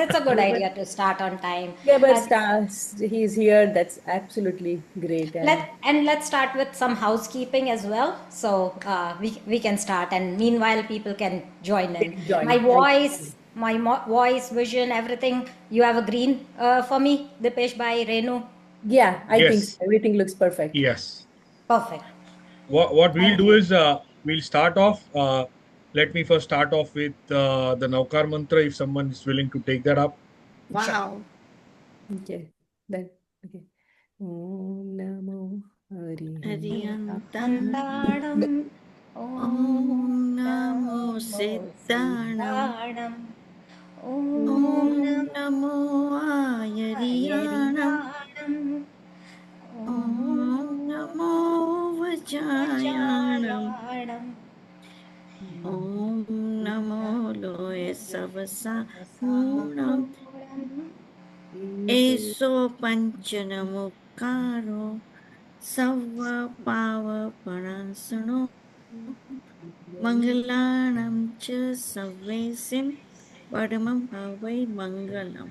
it's a good idea to start on time. Yeah, but Uh, he's here. That's absolutely great. And let's start with some housekeeping as well, so we can start, and meanwhile people can join in. join. My voice, voice, vision, everything. You have a green for me, Dipesh by Renu. Yeah, I think so. Yes, Everything looks perfect. yes. Perfect. What we'll Thank do you. is we'll start off. Let me first start off with the Naukar mantra. If someone is willing to take that up. Sure. Wow. Okay. Then okay. Om Namo Hariyantam. Antaram. Om Om Namo Namo Siddhanam. Siddhanam. Om Om Namo Ayariyanam. Namo Om Namo Vajayanam. Vajayanam. Om Namo Loe Savasa Munam. Eso Panchanamukaro. Sava Pava Paransano. Mangalanam cha Savesim Padamam Havai Mangalam.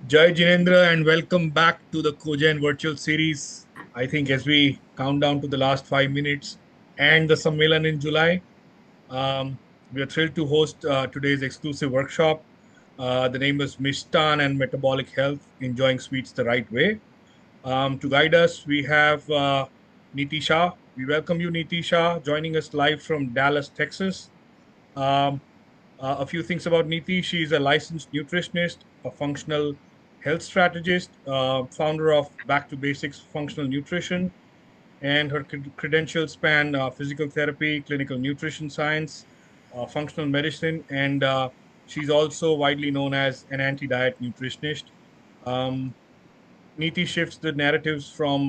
Jai Jinendra and welcome back to the KOJAIN virtual series. I think as we count down to the last 5 minutes and the Sammelan in July, we are thrilled to host today's exclusive workshop. The name is Mishtaan and Metabolic Health, Enjoying Sweets the Right Way. To guide us, we have Niti Shah. We welcome you, Niti Shah, joining us live from Dallas, Texas. Um, a few things about Niti. She's a licensed nutritionist, a functional health strategist, founder of Back to Basics Functional Nutrition, and her credentials span physical therapy, clinical nutrition science, functional medicine, and she's also widely known as an anti-diet nutritionist. Um, Niti shifts the narratives from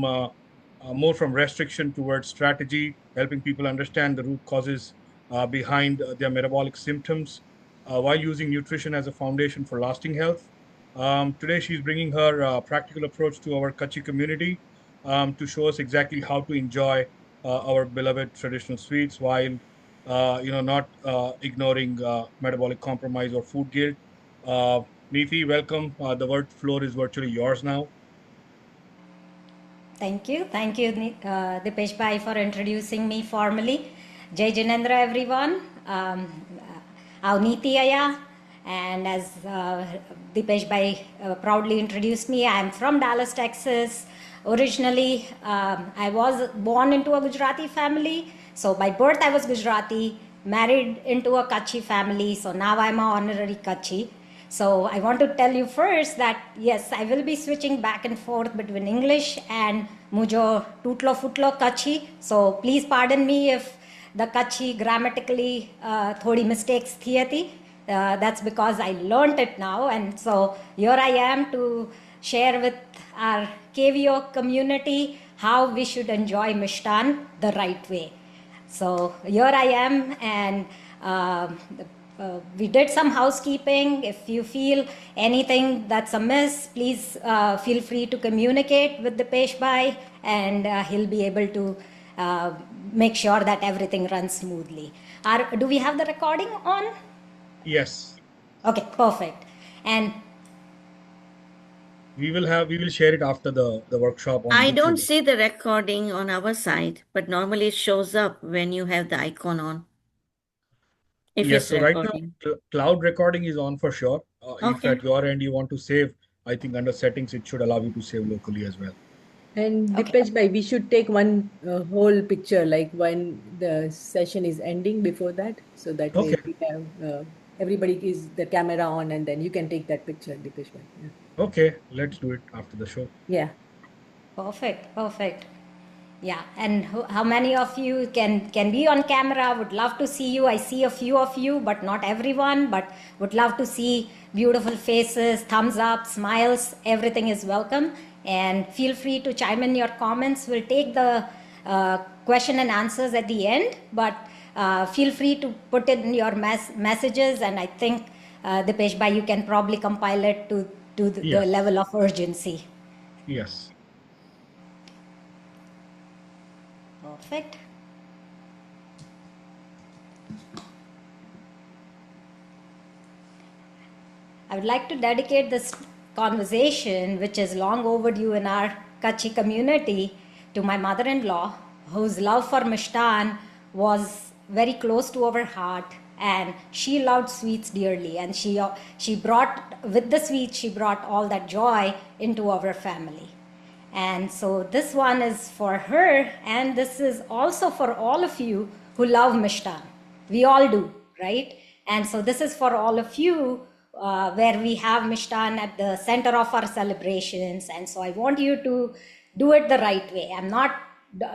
more from restriction towards strategy, helping people understand the root causes behind their metabolic symptoms while using nutrition as a foundation for lasting health. Today, she's bringing her practical approach to our Kachi community to show us exactly how to enjoy our beloved traditional sweets while not ignoring metabolic compromise or food guilt. Niti, welcome. The word floor is virtually yours now. Thank you, Dipesh Bhai, for introducing me formally. Jai Jinendra, everyone. Niti Aya, and as Dipesh Bhai proudly introduced me, I am from Dallas, Texas. Originally, I was born into a Gujarati family, so by birth I was Gujarati, married into a Kachi family, so now I'm an honorary Kachi. So I want to tell you first that yes, I will be switching back and forth between English and mujo tutlo futlo Kachi. So please pardon me if the Kachi grammatically thodi mistakes thi thi. That's because I learnt it now, and so here I am to share with our KVO community how we should enjoy Mishtaan the right way. So here I am, and we did some housekeeping. If you feel anything that's amiss, please feel free to communicate with the Peshbai, and he'll be able to make sure that everything runs smoothly. Do we have the recording on? Yes. Okay, perfect. And We will share it after the workshop on I YouTube. don't see the recording on our side, but normally it shows up when you have the icon on. If Yes, it's so right now recording. cloud recording is on for sure. If Okay. at your end you want to save, I think under settings it should allow you to save locally as well. And okay, Dipesh bhai, we should take one whole picture, like when the session is ending before that, so that Okay. way we have everybody is the camera on, and then you can take that picture, Dipesh bhai. Yeah. Okay, let's do it after the show. Yeah. perfect. Yeah, and how many of you can be on camera? Would love to see you. I see a few of you, but not everyone. But would love to see beautiful faces, thumbs up, smiles. Everything is welcome, and feel free to chime in your comments. We'll take the question and answers at the end, but feel free to put it in your messages. And I think Dipesh Bhai, you can probably compile it to the Yes. level of urgency. Yes. Perfect. I would like to dedicate this conversation, which is long overdue in our Kutchi community, to my mother-in-law, whose love for Mishtaan was very close to our heart, and she loved sweets dearly, and she brought, with the sweets, she brought all that joy into our family. And so this one is for her, and this is also for all of you who love Mishtaan. We all do, right? And so this is for all of you, where we have Mishtaan at the center of our celebrations. And so I want you to do it the right way.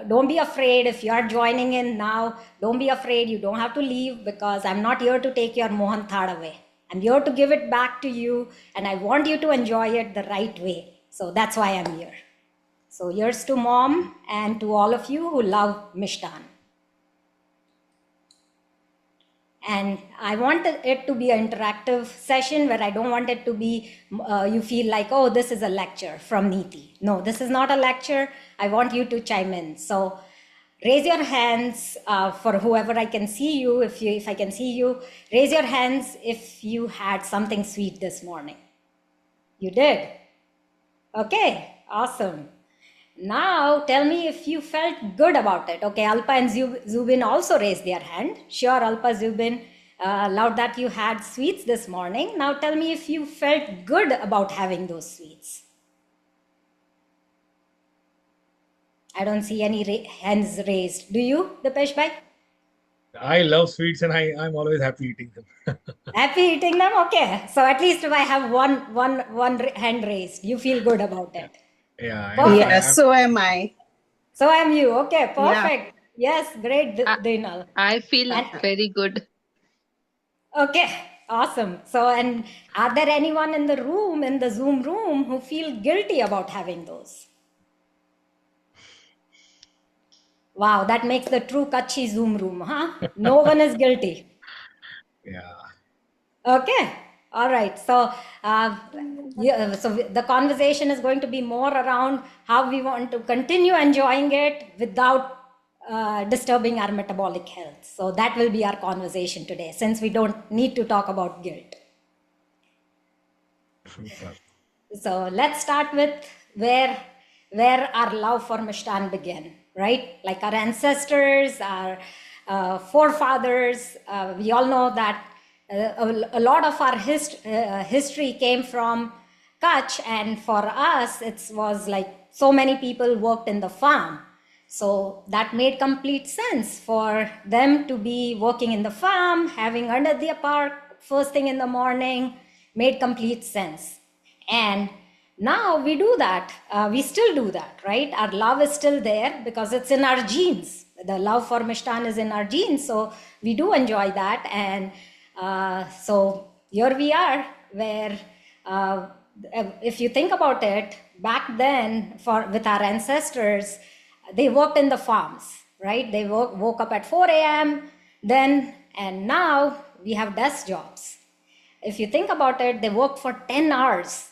Don't be afraid if you are joining in now. Don't be afraid. You don't have to leave, because I'm not here to take your Mohan Thad away. I'm here to give it back to you, and I want you to enjoy it the right way. So that's why I'm here. So here's to Mom and to all of you who love Mishtaan. And I want it to be an interactive session where I don't want it to be, you feel like, oh, this is a lecture from Niti. No, this is not a lecture. I want you to chime in. So raise your hands for whoever I can see you. If I can see you, raise your hands if you had something sweet this morning. You did? Okay, awesome. Now tell me if you felt good about it. Okay, Alpa and Zubin also raised their hand. Sure, Alpa, Zubin, loud that you had sweets this morning. Now tell me if you felt good about having those sweets. I don't see any hands raised. Do you, Dipesh bhai? I love sweets, and I'm always happy eating them. Happy eating them? Okay. So at least if I have one hand raised, you feel good about it. Yeah. Perfect. Yes, so am I. So am you. Okay, perfect. Yes, great, Dinal. I feel very good. Okay, awesome. So, and are there anyone in the room, in the Zoom room, who feel guilty about having those? Wow, that makes the true Kutchi Zoom room, huh? No one is guilty. Yeah. Okay, all right. So, so the conversation is going to be more around how we want to continue enjoying it without disturbing our metabolic health. So that will be our conversation today, since we don't need to talk about guilt. So let's start with where our love for Mishtaan began, right? Like our ancestors, our forefathers, we all know that a lot of our history came from Kutch, and for us, it was like so many people worked in the farm. So that made complete sense for them to be working in the farm, having under the park first thing in the morning, made complete sense. And now we do that. We still do that, right? Our love is still there because it's in our genes. The love for Mishtaan is in our genes. So we do enjoy that. And so here we are, where if you think about it, back then with our ancestors, they worked in the farms, right? They woke up at 4 a.m. then, and now we have desk jobs. If you think about it, they work for 10 hours.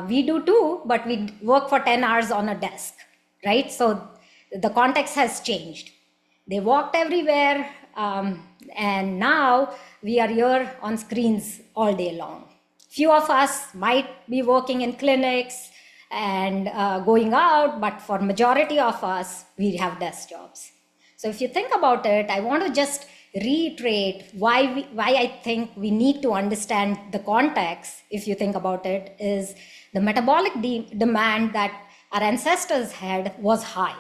We do too, but we work for 10 hours on a desk, right? So the context has changed. They walked everywhere, and now we are here on screens all day long. Few of us might be working in clinics and going out, but for majority of us, we have desk jobs. So if you think about it, I want to just reiterate why I think we need to understand the context. If you think about it, is the metabolic demand that our ancestors had was high.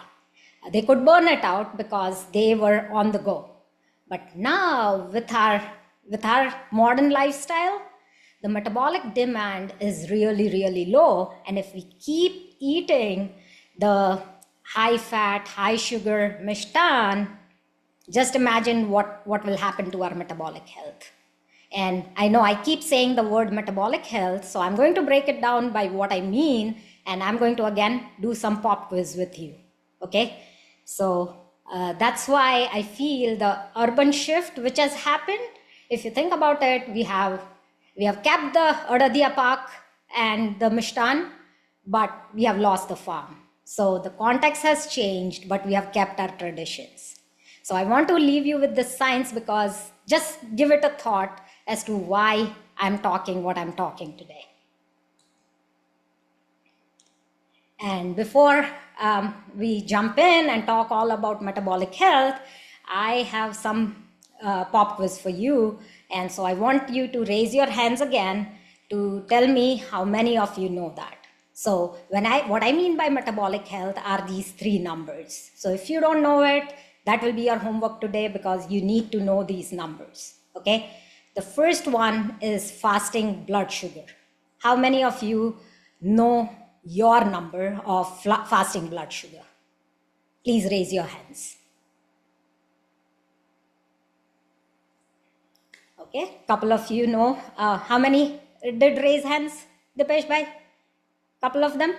They could burn it out because they were on the go. But now with our modern lifestyle, the metabolic demand is really, really low. And if we keep eating the high fat, high sugar Mishtaan, just imagine what will happen to our metabolic health. And I know I keep saying the word metabolic health, so I'm going to break it down by what I mean, and I'm going to again do some pop quiz with you. Okay? So that's why I feel the urban shift which has happened. If you think about it, we have kept the Adadia Park and the Mishtaan, but we have lost the farm. So the context has changed, but we have kept our traditions. So I want to leave you with this science, because just give it a thought as to why I'm talking what I'm talking today. And before we jump in and talk all about metabolic health, I have some pop quiz for you. And so I want you to raise your hands again to tell me how many of you know that. So what I mean by metabolic health are these three numbers. So if you don't know it, that will be your homework today because you need to know these numbers, okay? The first one is fasting blood sugar. How many of you know your number of fasting blood sugar? Please raise your hands. Okay, couple of you know. How many did raise hands, Dipesh bhai? Couple of them?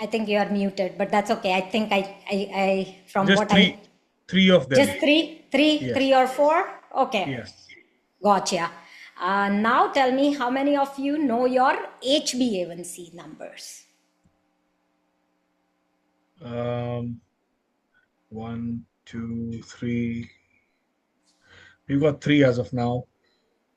I think you are muted, but that's okay. I think I from Just what three of them. just three, Yes. 3 or 4? Okay. Yes. Gotcha. Now tell me how many of you know your HbA1c numbers? 1, 2, 3. We've got 3 as of now.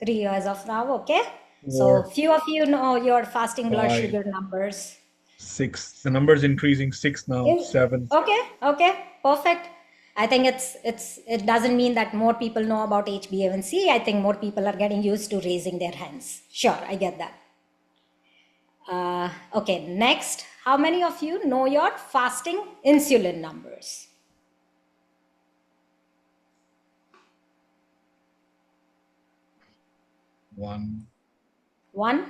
3 as of now, okay? 4, So few of you know your fasting blood 5, sugar numbers. 6. The number's increasing. 6 now. 7. Okay, perfect. I think it doesn't mean that more people know about HbA1c. I think more people are getting used to raising their hands. Sure, I get that. Okay, next, how many of you know your fasting insulin numbers? One. One?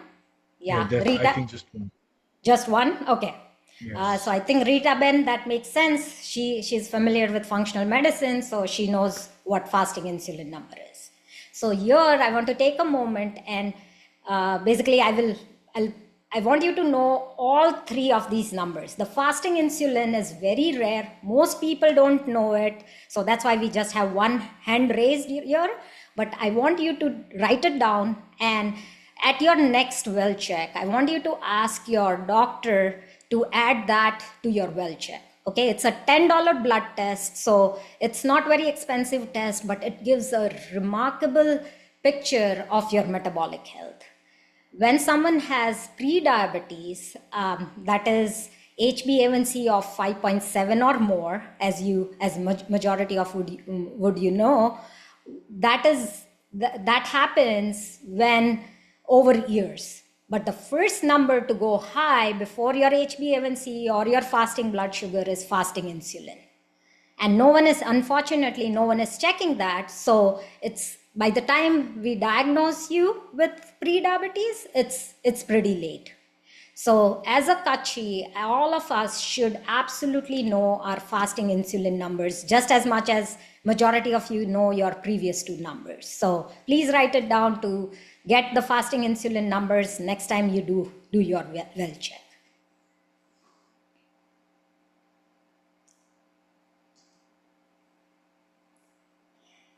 Yeah, I Rita? think just one. Just one? Okay. Yes. So I think Rita Ben, that makes sense. She's familiar with functional medicine, so she knows what fasting insulin number is. So here I want to take a moment and basically I want you to know all three of these numbers. The fasting insulin is very rare. Most people don't know it. So that's why we just have one hand raised here. But I want you to write it down, and at your next well check, I want you to ask your doctor to add that to your well check. Okay, it's a $10 blood test, so it's not very expensive test, but it gives a remarkable picture of your metabolic health. When someone has pre-diabetes, that is HbA1c of 5.7 or more, as majority of would you know, that happens when over years. But the first number to go high before your HbA1c or your fasting blood sugar is fasting insulin. And unfortunately, no one is checking that. So it's by the time we diagnose you with pre-diabetes, it's pretty late. So as a Kachi, all of us should absolutely know our fasting insulin numbers just as much as majority of you know your previous two numbers. So please write it down to get the fasting insulin numbers next time you do your well check.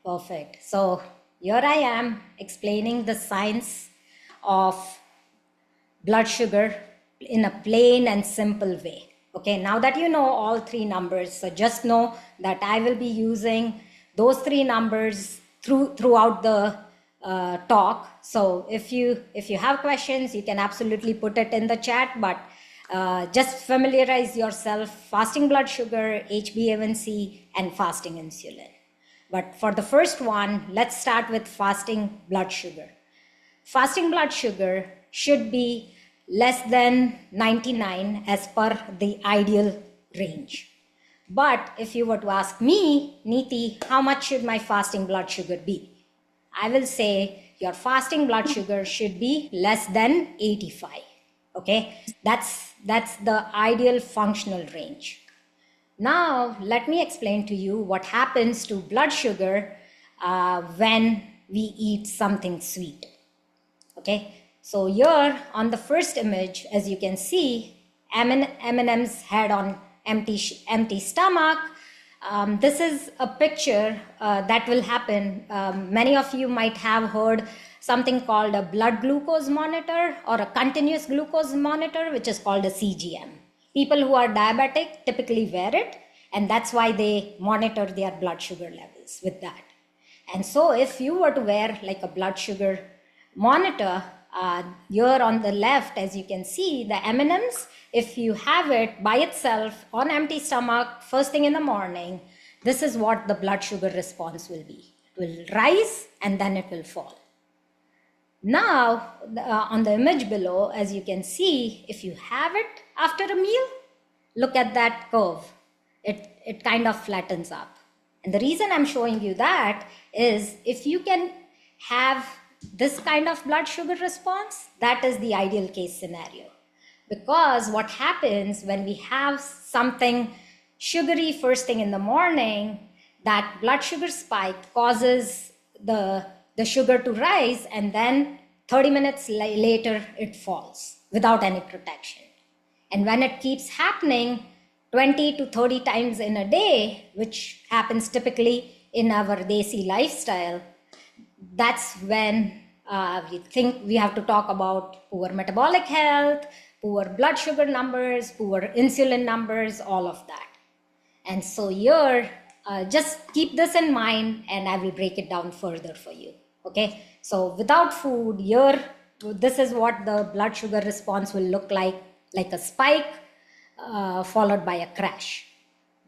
Perfect. So here I am explaining the science of blood sugar in a plain and simple way. Okay, now that you know all three numbers, so just know that I will be using those three numbers throughout the talk. So if you have questions, you can absolutely put it in the chat, but just familiarize yourself: fasting blood sugar, HbA1c, and fasting insulin. But for the first one, let's start with fasting blood sugar. Fasting blood sugar should be less than 99 as per the ideal range. But if you were to ask me, Niti, how much should my fasting blood sugar be? I will say your fasting blood sugar should be less than 85. Okay, that's the ideal functional range. Now, let me explain to you what happens to blood sugar when we eat something sweet. Okay, so here on the first image, as you can see, M&M's had on empty stomach. This is a picture that will happen. Many of you might have heard something called a blood glucose monitor or a continuous glucose monitor, which is called a CGM. People who are diabetic typically wear it, And that's why they monitor their blood sugar levels with that. And so if you were to wear like a blood sugar monitor, here on the left, as you can see, the M&Ms, if you have it by itself on empty stomach, first thing in the morning, this is what the blood sugar response will be. It will rise and then it will fall. Now, on the image below, as you can see, if you have it after a meal, look at that curve. It kind of flattens up. And the reason I'm showing you that is if you can have this kind of blood sugar response, that is the ideal case scenario. Because what happens when we have something sugary first thing in the morning, that blood sugar spike causes the sugar to rise, and then 30 minutes later it falls without any protection. And when it keeps happening 20 to 30 times in a day, which happens typically in our desi lifestyle, that's when we think we have to talk about poor metabolic health, poor blood sugar numbers, poor insulin numbers, all of that. And so here, just keep this in mind and I will break it down further for you. Okay, so without food, here, this is what the blood sugar response will look like a spike followed by a crash.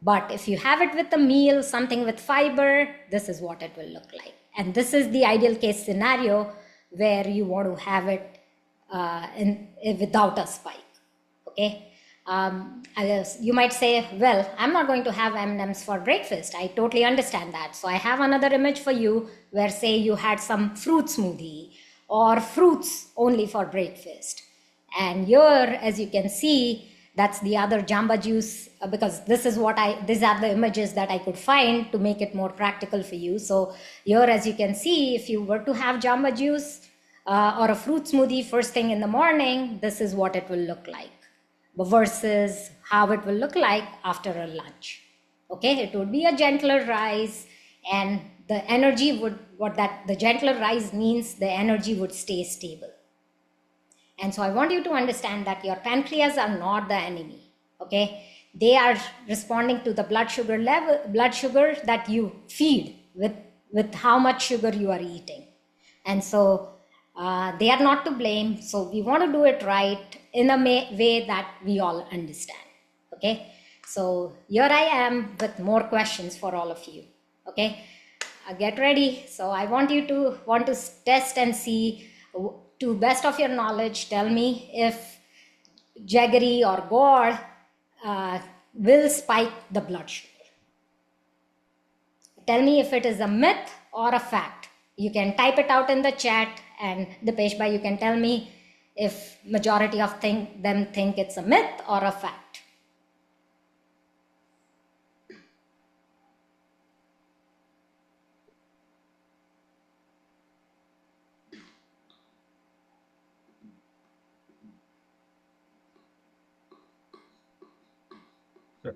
But if you have it with a meal, something with fiber, this is what it will look like. And this is the ideal case scenario where you want to have it without a spike. Okay. You might say, well, I'm not going to have M&Ms for breakfast. I totally understand that. So I have another image for you where say you had some fruit smoothie or fruits only for breakfast. And here, as you can see, that's the other jamba juice, because these are the images that I could find to make it more practical for you. So here, as you can see, if you were to have jamba juice or a fruit smoothie first thing in the morning, this is what it will look like versus how it will look like after a lunch. Okay, it would be a gentler rise, and the energy the gentler rise means the energy would stay stable. And so I want you to understand that your pancreas are not the enemy. Okay, they are responding to the blood sugar that you feed with how much sugar you are eating. And so they are not to blame. So we want to do it right in a way that we all understand. Okay, so here I am with more questions for all of you. Okay, get ready. So I want you to test and see, to best of your knowledge, tell me if jaggery or gourd will spike the blood sugar. Tell me if it is a myth or a fact. You can type it out in the chat, and Dipesh bhai, you can tell me if majority of them think it's a myth or a fact.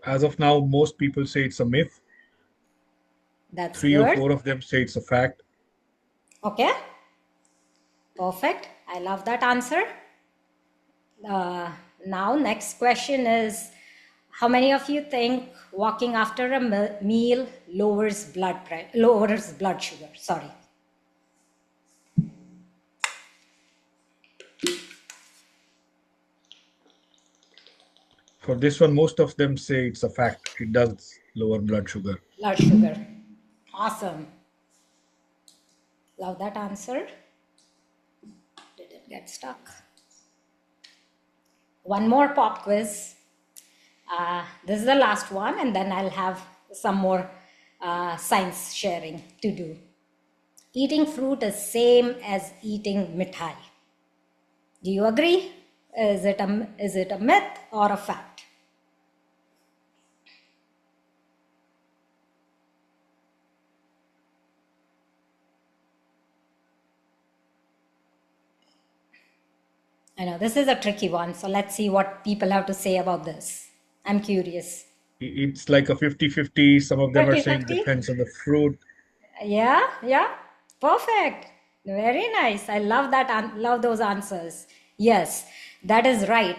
As of now, most people say it's a myth. That's 3 good. or 4 of them say it's a fact. Okay, perfect. I love that answer. Now, next question is, how many of you think walking after a meal lowers blood sugar? Sorry. For this one, most of them say it's a fact. It does lower blood sugar. Blood sugar. Awesome. Love that answer. Didn't get stuck. One more pop quiz. This is the last one, and then I'll have some more science sharing to do. Eating fruit is same as eating mithai. Do you agree? Is it a myth or a fact? I know this is a tricky one, so let's see what people have to say about this. I'm curious. It's like a 50-50. Some of them are saying 50-50? depends on the fruit. Yeah, perfect. Very nice. I love that. Love those answers. Yes, that is right.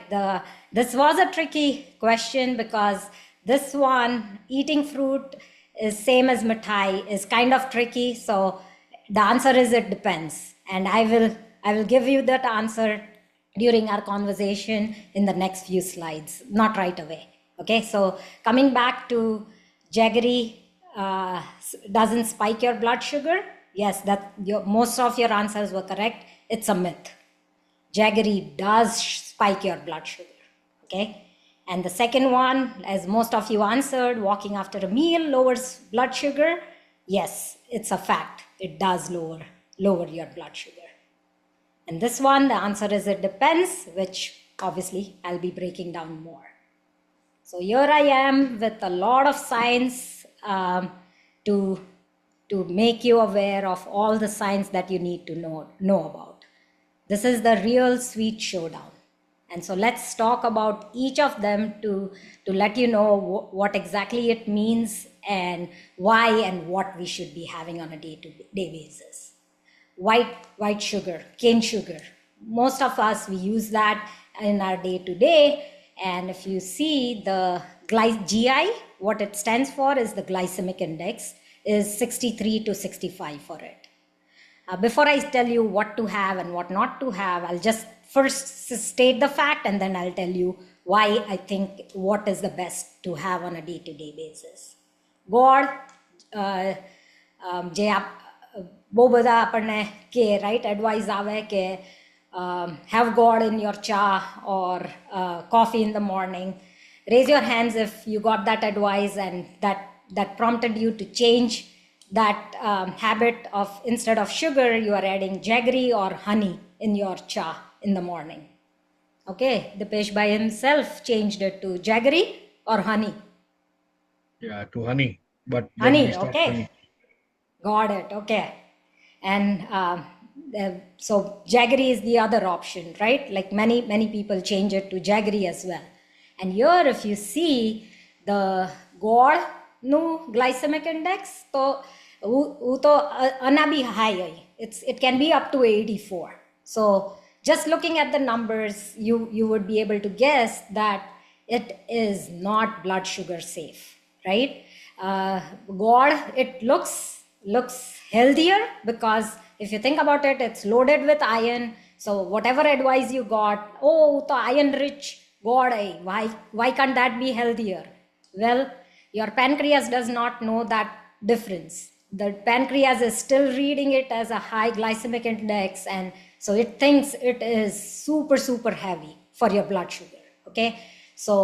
This was a tricky question because This one, eating fruit is same as mithai, is kind of tricky. So the answer is it depends. And I will give you that answer during our conversation in the next few slides, not right away. Okay, so coming back to jaggery doesn't spike your blood sugar. Yes, most of your answers were correct. It's a myth. Jaggery does spike your blood sugar. Okay. And the second one, as most of you answered, walking after a meal lowers blood sugar. Yes, it's a fact. It does lower your blood sugar. And this one, the answer is it depends, which obviously I'll be breaking down more. So here I am with a lot of science to make you aware of all the science that you need to know about. This is the real sweet showdown. And so let's talk about each of them to let you know what exactly it means and why and what we should be having on a day-to-day basis. White sugar, cane sugar. Most of us, we use that in our day-to-day. And if you see the GI, what it stands for is the glycemic index is 63 to 65 for it. Before I tell you what to have and what not to have, I'll just first state the fact and then I'll tell you why I think what is the best to have on a day-to-day basis. ગોળ જે બહુ બધા આપણને કે right advice આવે કે have gourd in your cha or coffee in the morning. Raise your hands if you got that advice and that prompted you to change that habit of instead of sugar, you are adding jaggery or honey in your cha in the morning. Okay, Dipesh by himself changed it to jaggery or honey. Yeah, to honey. But Honey, we start okay. honey. Got it, okay. And so jaggery is the other option, right? Like many people change it to jaggery as well. And here if you see the gourd no glycemic index, so anabi high. It can be up to 84. So just looking at the numbers, you would be able to guess that it is not blood sugar safe, right? Gourd, it looks healthier because if you think about it, it's loaded with iron. So whatever advice you got, the iron rich gourd, why can't that be healthier? Well, your pancreas does not know that difference. The pancreas is still reading it as a high glycemic index, and so it thinks it is super heavy for your blood sugar. Okay, so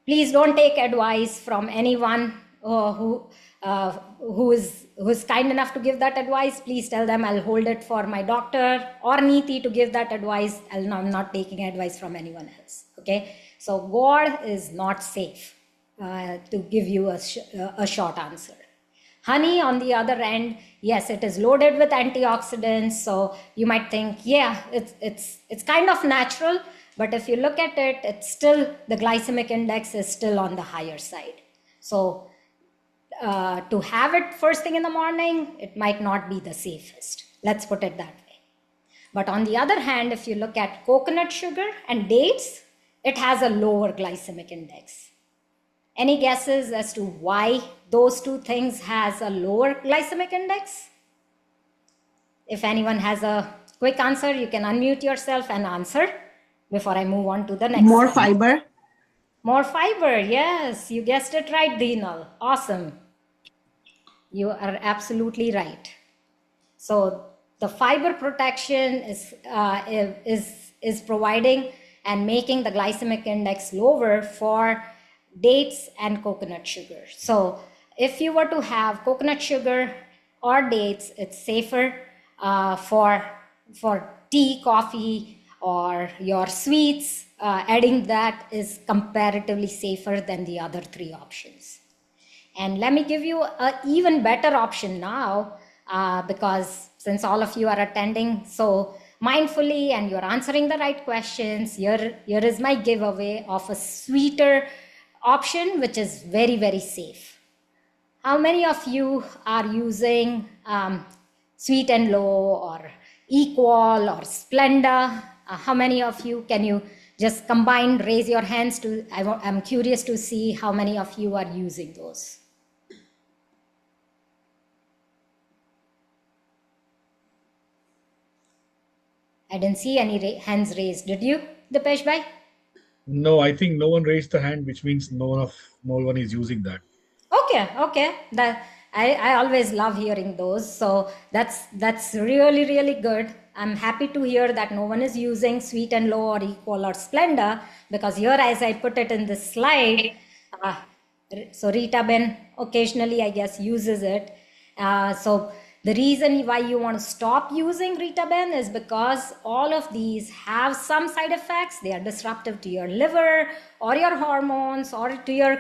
please don't take advice from anyone who is kind enough to give that advice. Please tell them I'll hold it for my doctor or Niti to give that advice. I'm not taking advice from anyone else. Okay, so gourd is not safe, to give you a short answer. Honey, on the other end, yes, it is loaded with antioxidants. So you might think, yeah, it's kind of natural, but if you look at it, it's still, the glycemic index is still on the higher side. So to have it first thing in the morning, it might not be the safest. Let's put it that way. But on the other hand, if you look at coconut sugar and dates, it has a lower glycemic index. Any guesses as to why those two things has a lower glycemic index? If anyone has a quick answer, you can unmute yourself and answer before I move on to the next. More slide. fiber. More fiber, yes, you guessed it right, Deenal. Awesome. You are absolutely right. So the fiber protection is providing and making the glycemic index lower for dates and coconut sugar. So if you were to have coconut sugar or dates, it's safer for tea, coffee, or your sweets. Adding that is comparatively safer than the other three options. And let me give you an even better option now, because since all of you are attending so mindfully and you're answering the right questions, here is my giveaway of a sweeter option, which is very safe. How many of you are using Sweet and Low or Equal or Splenda? How many of you, can you just combined, raise your hands to, I'm curious to see how many of you are using those. I didn't see any hands raised. Did you, Dipesh bhai? No, I think no one raised the hand, which means no one is using that. Okay. That I always love hearing those. So that's really, really good. I'm happy to hear that no one is using Sweet and Low or Equal or Splenda, because here, as I put it in this slide, so Rita Ben occasionally, I guess, uses it. So the reason why you want to stop using Rita Ben is because all of these have some side effects. They are disruptive to your liver or your hormones or to your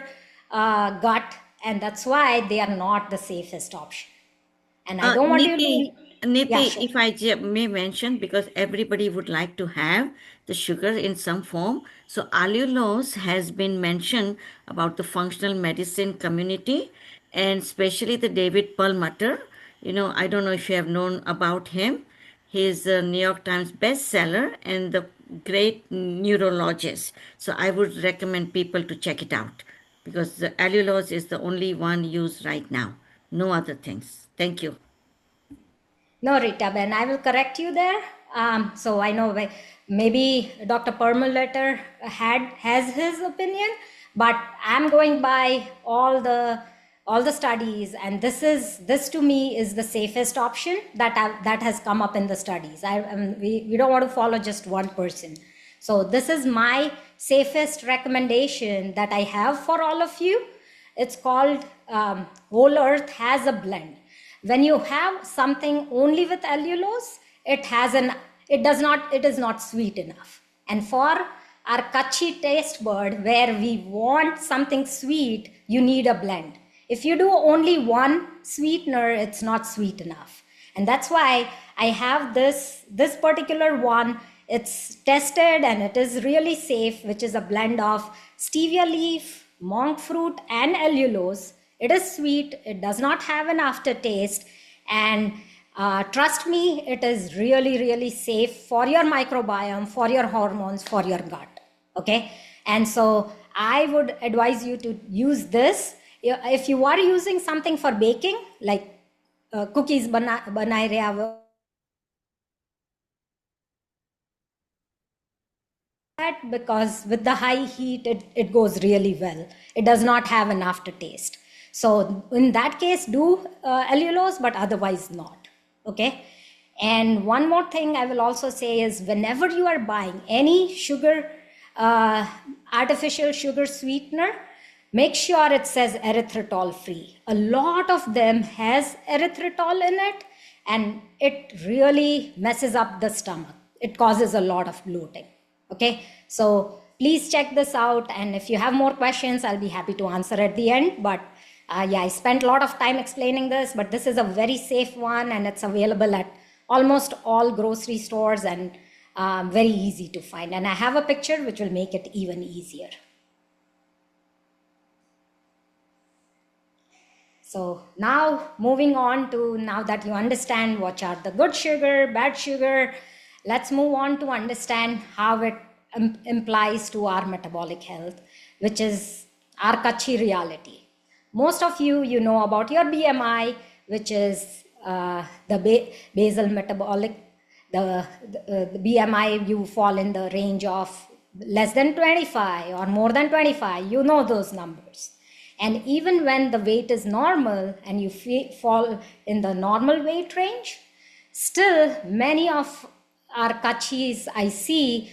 gut, and that's why they are not the safest option. And I don't want you to... Niti, Yeah, sure. if I may mention, because everybody would like to have the sugar in some form. So allulose has been mentioned about the functional medicine community, and especially the David Perlmutter. I don't know if you have known about him. He's a New York Times bestseller and the great neurologist. So I would recommend people to check it out, because the allulose is the only one used right now. No other things. Thank you. No, Rita Ben, I will correct you there. So I know maybe Dr. Perlmutter has his opinion, but I'm going by all the studies, and this to me is the safest option that has come up in the studies. We don't want to follow just one person. So this is my safest recommendation that I have for all of you. It's called Whole Earth has a blend. When you have something only with allulose, it is not sweet enough. And for our Kutchi taste bud, where we want something sweet, you need a blend. If you do only one sweetener, it's not sweet enough. And that's why I have this particular one. It's tested and it is really safe, which is a blend of stevia leaf, monk fruit, and allulose. It is sweet, it does not have an aftertaste, and trust me, it is really, really safe for your microbiome, for your hormones, for your gut. Okay, and so I would advise you to use this. If you are using something for baking, like cookies banai raha, because with the high heat, it goes really well. It does not have an aftertaste. So in that case, do allulose, but otherwise not. Okay. And one more thing I will also say is, whenever you are buying any sugar, artificial sugar sweetener, make sure it says erythritol free. A lot of them has erythritol in it, and it really messes up the stomach. It causes a lot of bloating. Okay, so please check this out, and if you have more questions, I'll be happy to answer at the end. But I spent a lot of time explaining this, but this is a very safe one, and it's available at almost all grocery stores, and very easy to find. And I have a picture which will make it even easier. So now moving on to, now that you understand what are the good sugar, bad sugar, let's move on to understand how it implies to our metabolic health, which is our Kutchi reality. Most of you know about your BMI, which is the basal metabolic. The BMI, you fall in the range of less than 25 or more than 25. You know those numbers. And even when the weight is normal and you fall in the normal weight range, still many of our Kutchis I see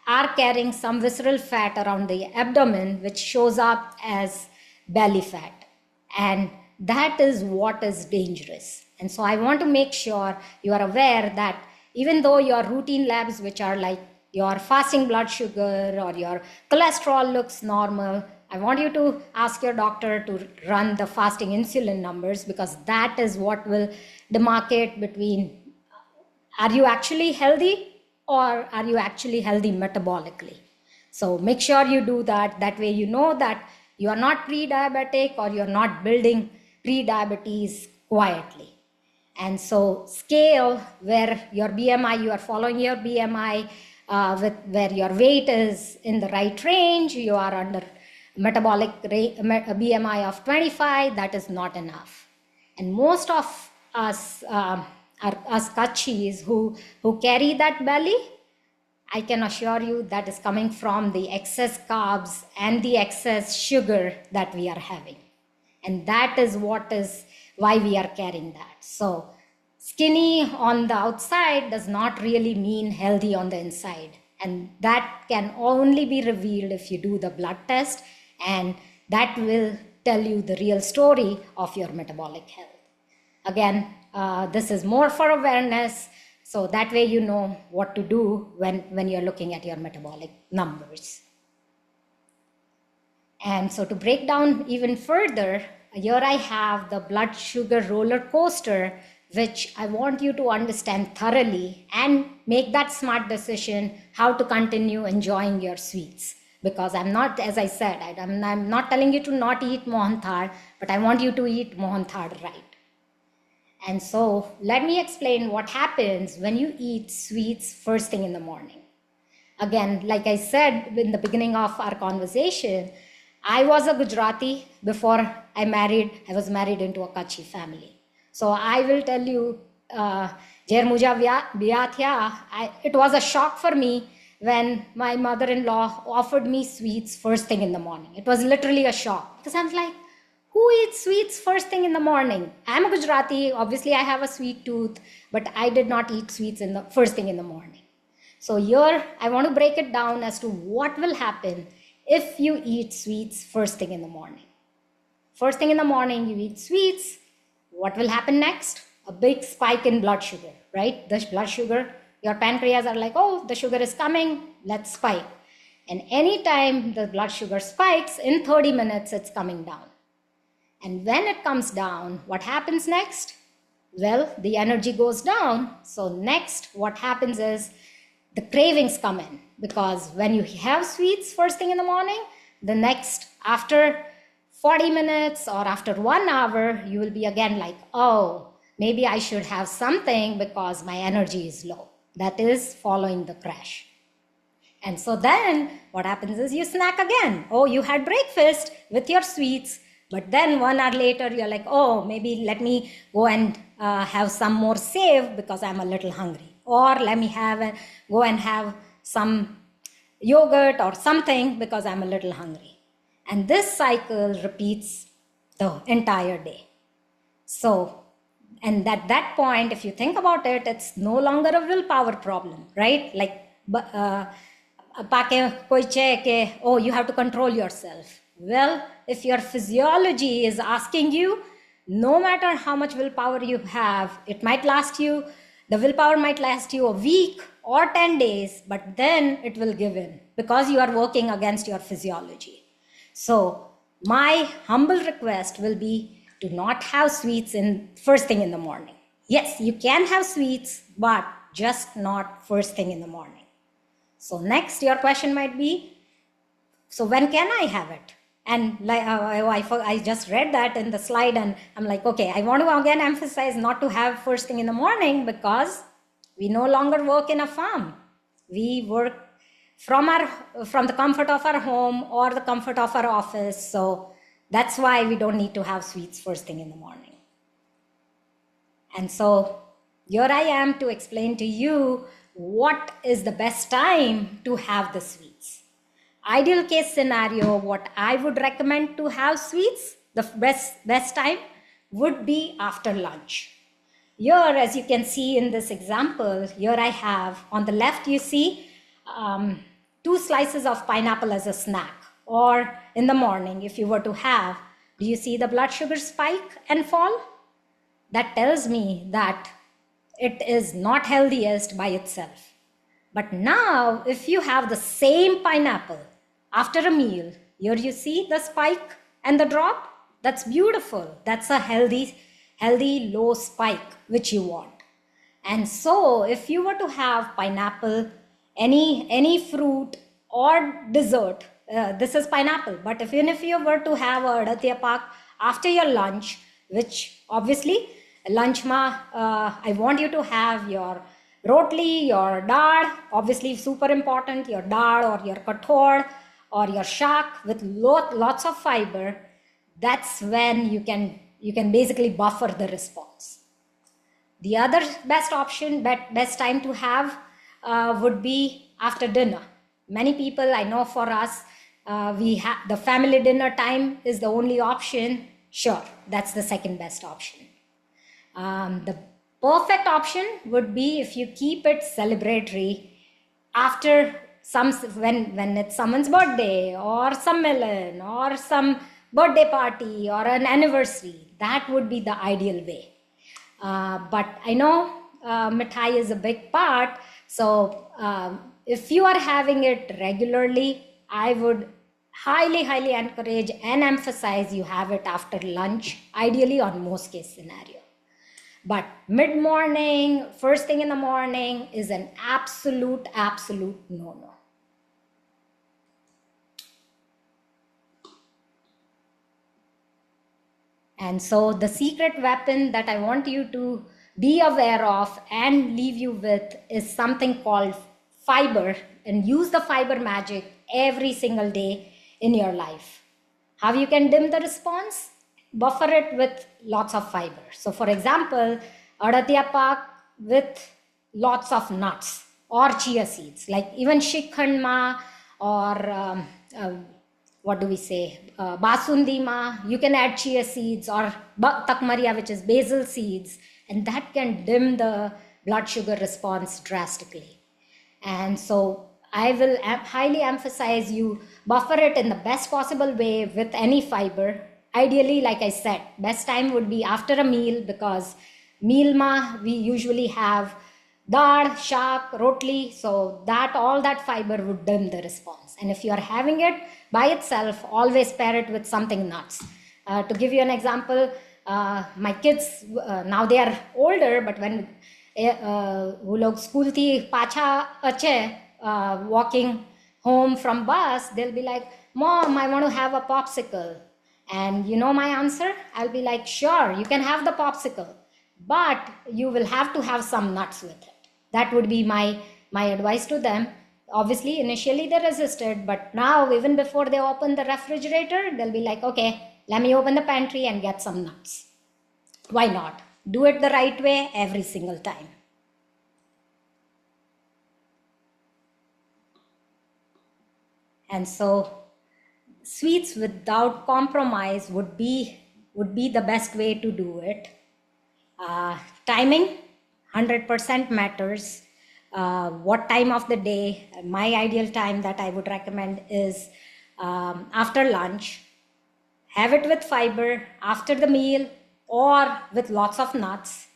are carrying some visceral fat around the abdomen, which shows up as belly fat. And that is what is dangerous. And so I want to make sure you are aware that even though your routine labs, which are like your fasting blood sugar or your cholesterol looks normal, I want you to ask your doctor to run the fasting insulin numbers, because that is what will demarcate between, are you actually healthy or are you actually healthy metabolically? So make sure you do that. That way you know that you are not pre-diabetic or you're not building pre-diabetes quietly. And so scale where your BMI, you are following your BMI where your weight is in the right range, you are under metabolic BMI of 25, that is not enough. And most of us, us Kachis who carry that belly, I can assure you that is coming from the excess carbs and the excess sugar that we are having. And that is why we are carrying that. So skinny on the outside does not really mean healthy on the inside. And that can only be revealed if you do the blood test, and that will tell you the real story of your metabolic health. Again, this is more for awareness, so that way you know what to do when you're looking at your metabolic numbers. And so to break down even further, here I have the blood sugar roller coaster, which I want you to understand thoroughly and make that smart decision how to continue enjoying your sweets. Because I'm not, as I said, I'm not telling you to not eat mohanthal, but I want you to eat mohanthal right. And so let me explain what happens when you eat sweets first thing in the morning. Again, like I said in the beginning of our conversation, I was a Gujarati before I was married into a Kachi family. So I will tell you, it was a shock for me when my mother-in-law offered me sweets first thing in the morning. It was literally a shock because I was like, who eats sweets first thing in the morning? I'm a Gujarati, obviously I have a sweet tooth, but I did not eat sweets in the first thing in the morning. So here I want to break it down as to what will happen if you eat sweets first thing in the morning. First thing in the morning, you eat sweets. What will happen next? A big spike in blood sugar, right? The blood sugar, your pancreas are like, oh, the sugar is coming, let's spike. And anytime the blood sugar spikes, in 30 minutes, it's coming down. And when it comes down, what happens next? Well, the energy goes down. So next, what happens is the cravings come in, because when you have sweets first thing in the morning, the next, after 40 minutes or after 1 hour, you will be again like, oh, maybe I should have something because my energy is low. That is following the crash. And so then what happens is you snack again. Oh, you had breakfast with your sweets, but then 1 hour later, you're like, oh, maybe let me go and have some more save because I'm a little hungry. Or let me go and have some yogurt or something because I'm a little hungry. And this cycle repeats the entire day. So, and at that point, if you think about it, it's no longer a willpower problem, right? Like, oh, you have to control yourself. Well, if your physiology is asking you, no matter how much willpower you have, it might last you, the willpower might last you a week or 10 days, but then it will give in because you are working against your physiology. So my humble request will be to not have sweets in first thing in the morning. Yes, you can have sweets, but just not first thing in the morning. So next, your question might be, so when can I have it? And like I just read that in the slide, and I'm like, okay, I want to again emphasize not to have first thing in the morning because we no longer work in a farm. We work from the comfort of our home or the comfort of our office. So that's why we don't need to have sweets first thing in the morning. And so here I am to explain to you what is the best time to have the sweets. Ideal case scenario, what I would recommend to have sweets, the best time would be after lunch. Here, as you can see in this example, here I have, on the left you see 2 slices of pineapple as a snack. Or in the morning, if you were to have, do you see the blood sugar spike and fall? That tells me that it is not healthiest by itself. But now, if you have the same pineapple after a meal, here you see the spike and the drop. That's beautiful. That's a healthy low spike, which you want. And so if you were to have pineapple, any fruit or dessert, this is pineapple, but even if you were to have a adatya pak after your lunch, which obviously lunch I want you to have your rotli, your dal, obviously super important, your dal or your kathod or your shak with lots of fiber, that's when you can basically buffer the response. The other best option, best time to have would be after dinner. Many people, I know for us, the family dinner time is the only option. Sure, that's the second best option. The perfect option would be if you keep it celebratory after when it's someone's birthday or some melon or some birthday party or an anniversary. That would be the ideal way. But I know mithai is a big part. So if you are having it regularly, I would highly encourage and emphasize you have it after lunch, ideally on most case scenario. But mid-morning, first thing in the morning is an absolute no-no. And so the secret weapon that I want you to be aware of and leave you with is something called fiber, and use the fiber magic every single day in your life. How you can dim the response? Buffer it with lots of fiber. So for example, adatya pak with lots of nuts or chia seeds, like even shikhand or what do we say, basundi ma, you can add chia seeds or takmaria, which is basil seeds, and that can dim the blood sugar response drastically. And so I will highly emphasize you buffer it in the best possible way with any fiber. Ideally, like I said, best time would be after a meal, because meal ma we usually have dal, shak, rotli, so that all that fiber would dim the response. And if you are having it by itself, always pair it with something nuts. To give you an example, my kids now they are older, but when वो लोग school थी पाछा अच्छे walking home from bus, they'll be like, Mom, I want to have a popsicle. And you know my answer? I'll be like, sure, you can have the popsicle, but you will have to have some nuts with it. That would be my advice to them. Obviously, initially they resisted, but now even before they open the refrigerator, they'll be like, okay, let me open the pantry and get some nuts. Why not? Do it the right way every single time. And so sweets without compromise would be the best way to do it. Timing 100% matters. What time of the day? My ideal time that I would recommend is after lunch. Have it with fiber after the meal or with lots of nuts.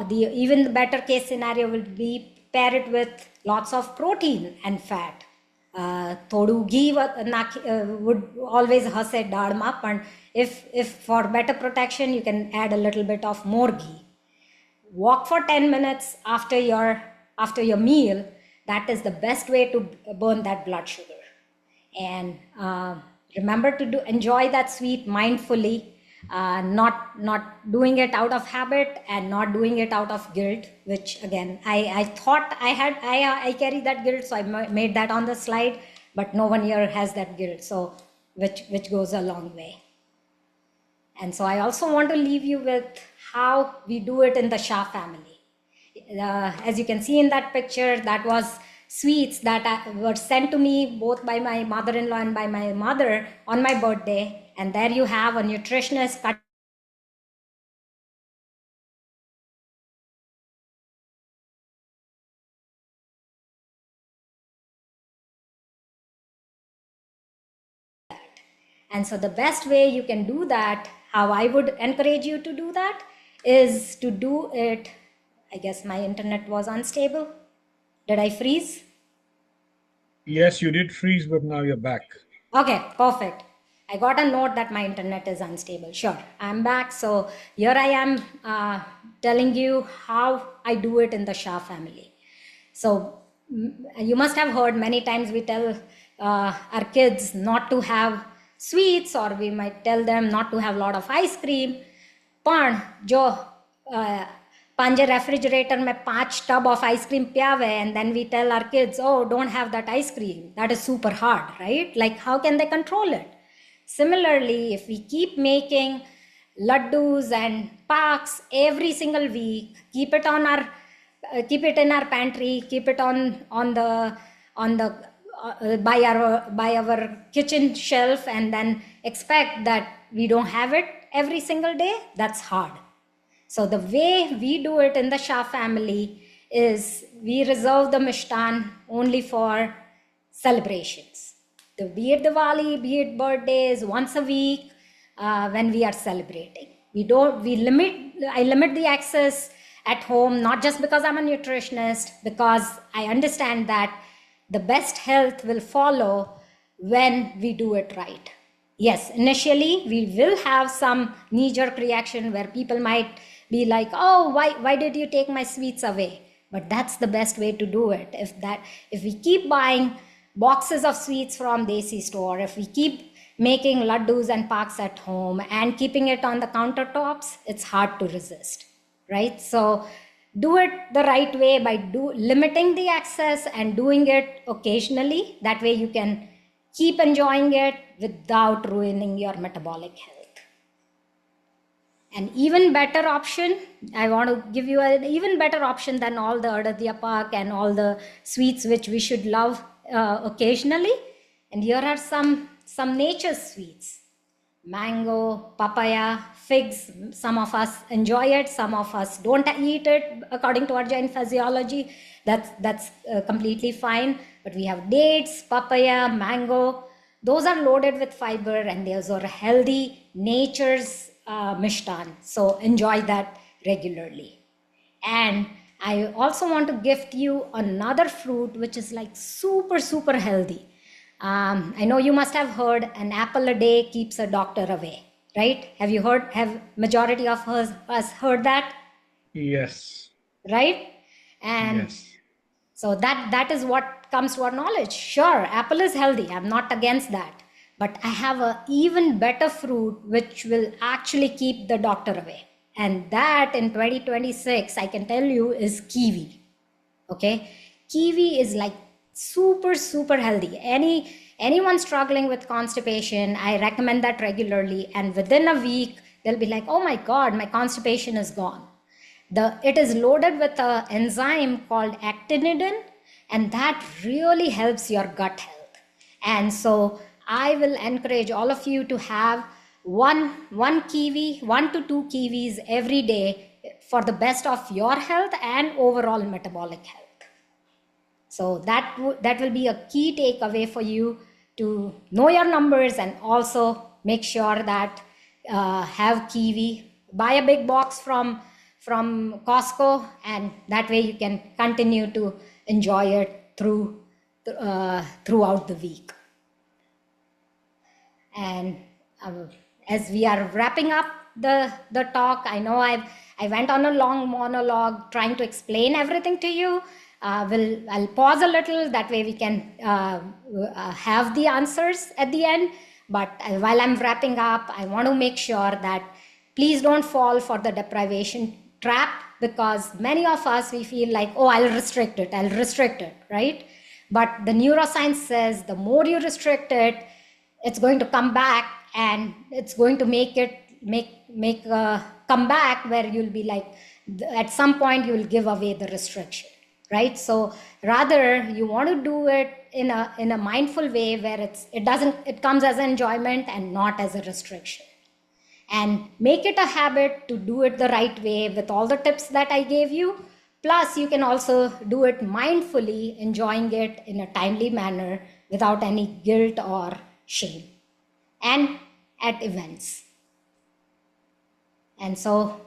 Even the better case scenario will be pair it with lots of protein and fat. Thodu ghee would always hase dal but if for better protection, you can add a little bit of more ghee. Walk for 10 minutes after your meal. That is the best way to burn that blood sugar. And remember to enjoy that sweet mindfully, not doing it out of habit and not doing it out of guilt, which again, I thought I carry that guilt, so I made that on the slide, but no one here has that guilt, so which goes a long way. And so I also want to leave you with how we do it in the Shah family. As you can see in that picture, that was sweets that were sent to me both by my mother-in-law and by my mother on my birthday. And there you have a nutritionist cut And so the best way you can do that, how I would encourage you to do that, is to do it. I guess my internet was unstable. Did I freeze? Yes, you did freeze, but now you're back. Okay, perfect. I got a note that my internet is unstable. Sure, I'm back. So here I am telling you how I do it in the Shah family. So you must have heard many times we tell our kids not to have sweets, or we might tell them not to have a lot of ice cream. But jo पंज refrigerator में 5 tub of ice cream पियावे, and then we tell our kids, oh, don't have that ice cream. That is super hard, right? Like, how can they control it? Similarly, if we keep making laddus and paks every single week, keep it in our pantry, keep it on the by our kitchen shelf, and then expect that we don't have it every single day, that's hard. So the way we do it in the Shah family is we reserve the Mishtaan only for celebrations. Be it Diwali, be it birthdays, once a week when we are celebrating. I limit the access at home, not just because I'm a nutritionist, because I understand that the best health will follow when we do it right. Yes, initially we will have some knee-jerk reaction where people might be like, oh, why did you take my sweets away? But that's the best way to do it. If we keep buying boxes of sweets from Desi store, if we keep making laddus and paks at home and keeping it on the countertops, it's hard to resist, right? So do it the right way by limiting the access and doing it occasionally. That way you can keep enjoying it without ruining your metabolic health. An even better option, I want to give you an even better option than all the Adadya Pak and all the sweets which we should love occasionally. And here are some nature sweets. Mango, papaya, figs. Some of us enjoy it, some of us don't eat it according to our Jain physiology. That's completely fine. But we have dates, papaya, mango. Those are loaded with fiber and those are healthy nature's Mishtaan. So enjoy that regularly. And I also want to gift you another fruit which is like super, super healthy. I know you must have heard an apple a day keeps a doctor away, right? Have majority of us heard that? Yes. Right? And Yes. so that is what comes to our knowledge. Sure, apple is healthy. I'm not against that. But I have an even better fruit which will actually keep the doctor away. And that in 2026, I can tell you, is kiwi. Okay? Kiwi is like super, super healthy. Anyone struggling with constipation, I recommend that regularly. And within a week, they'll be like, oh my God, my constipation is gone. It is loaded with an enzyme called actinidin, and that really helps your gut health. And so I will encourage all of you to have one kiwi, 1 to 2 kiwis every day for the best of your health and overall metabolic health. So that will be a key takeaway for you to know your numbers and also make sure that have kiwi. Buy a big box from Costco, and that way you can continue to enjoy it throughout the week. And as we are wrapping up the talk, I know I went on a long monologue trying to explain everything to you. I'll pause a little, that way we can have the answers at the end. But while I'm wrapping up, I want to make sure that please don't fall for the deprivation trap, because many of us, we feel like, oh, I'll restrict it, right? But the neuroscience says the more you restrict it, it's going to come back, and it's going to make a comeback where you'll be like, at some point you will give away the restriction, right? So rather you want to do it in a mindful way where it comes as an enjoyment and not as a restriction. And make it a habit to do it the right way with all the tips that I gave you. Plus, you can also do it mindfully, enjoying it in a timely manner without any guilt or shame, and at events. And so,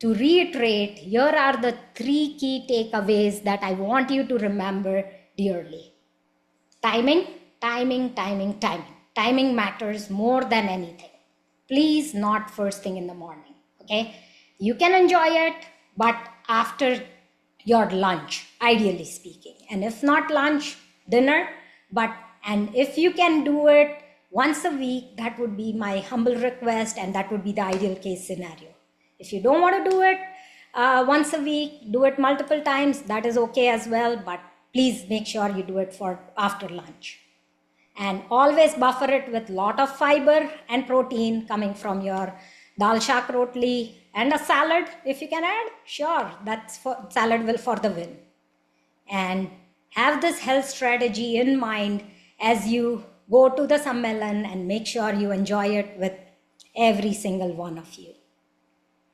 to reiterate, here are the 3 key takeaways that I want you to remember dearly. Timing, timing, timing, timing. Timing matters more than anything. Please, not first thing in the morning, okay? You can enjoy it, but after your lunch, ideally speaking. And if not lunch, dinner. And if you can do it once a week, that would be my humble request, and that would be the ideal case scenario. If you don't want to do it, once a week, do it multiple times, that is okay as well, but please make sure you do it for after lunch. And always buffer it with lot of fiber and protein coming from your dal shak rotli and a salad if you can add, sure, that's for salad will for the win. And have this health strategy in mind as you go to the Sammelan and make sure you enjoy it with every single one of you.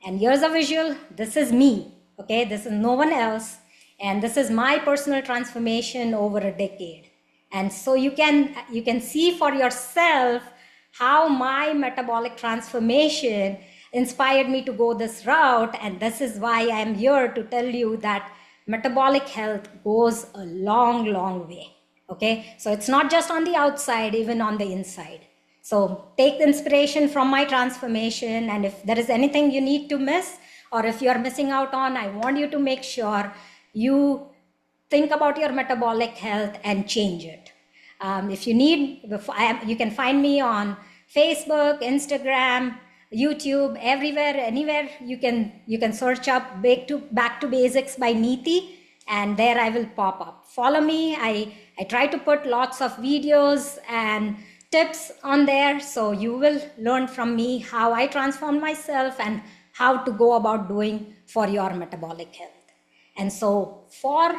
And here's a visual. This is me, okay? This is no one else. And this is my personal transformation over a decade. And so you can see for yourself how my metabolic transformation inspired me to go this route. And this is why I'm here to tell you that metabolic health goes a long, long way, okay? So it's not just on the outside, even on the inside. So take the inspiration from my transformation, and if there is anything you need to miss or if you are missing out on, I want you to make sure you think about your metabolic health and change it. If you need, you can find me on Facebook, Instagram, YouTube, everywhere, anywhere. You can search up Back to Basics by Niti, and there I will pop up. Follow me. I try to put lots of videos and tips on there, so you will learn from me how I transform myself and how to go about doing for your metabolic health. And so for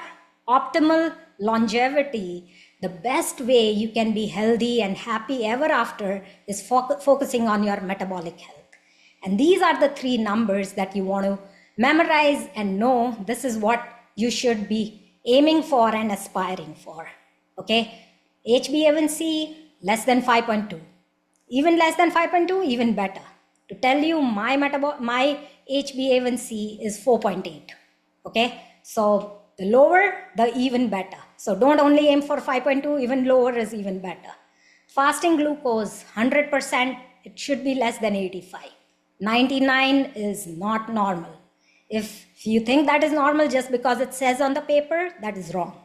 optimal longevity, the best way you can be healthy and happy ever after is focusing on your metabolic health. And these are the 3 numbers that you want to memorize and know this is what you should be aiming for and aspiring for. Okay? HbA1c less than 5.2. Even less than 5.2, even better. To tell you, my HbA1c is 4.8. Okay? So the lower, the even better. So don't only aim for 5.2, even lower is even better. Fasting glucose, 100%, it should be less than 85. 99 is not normal. If you think that is normal just because it says on the paper, that is wrong.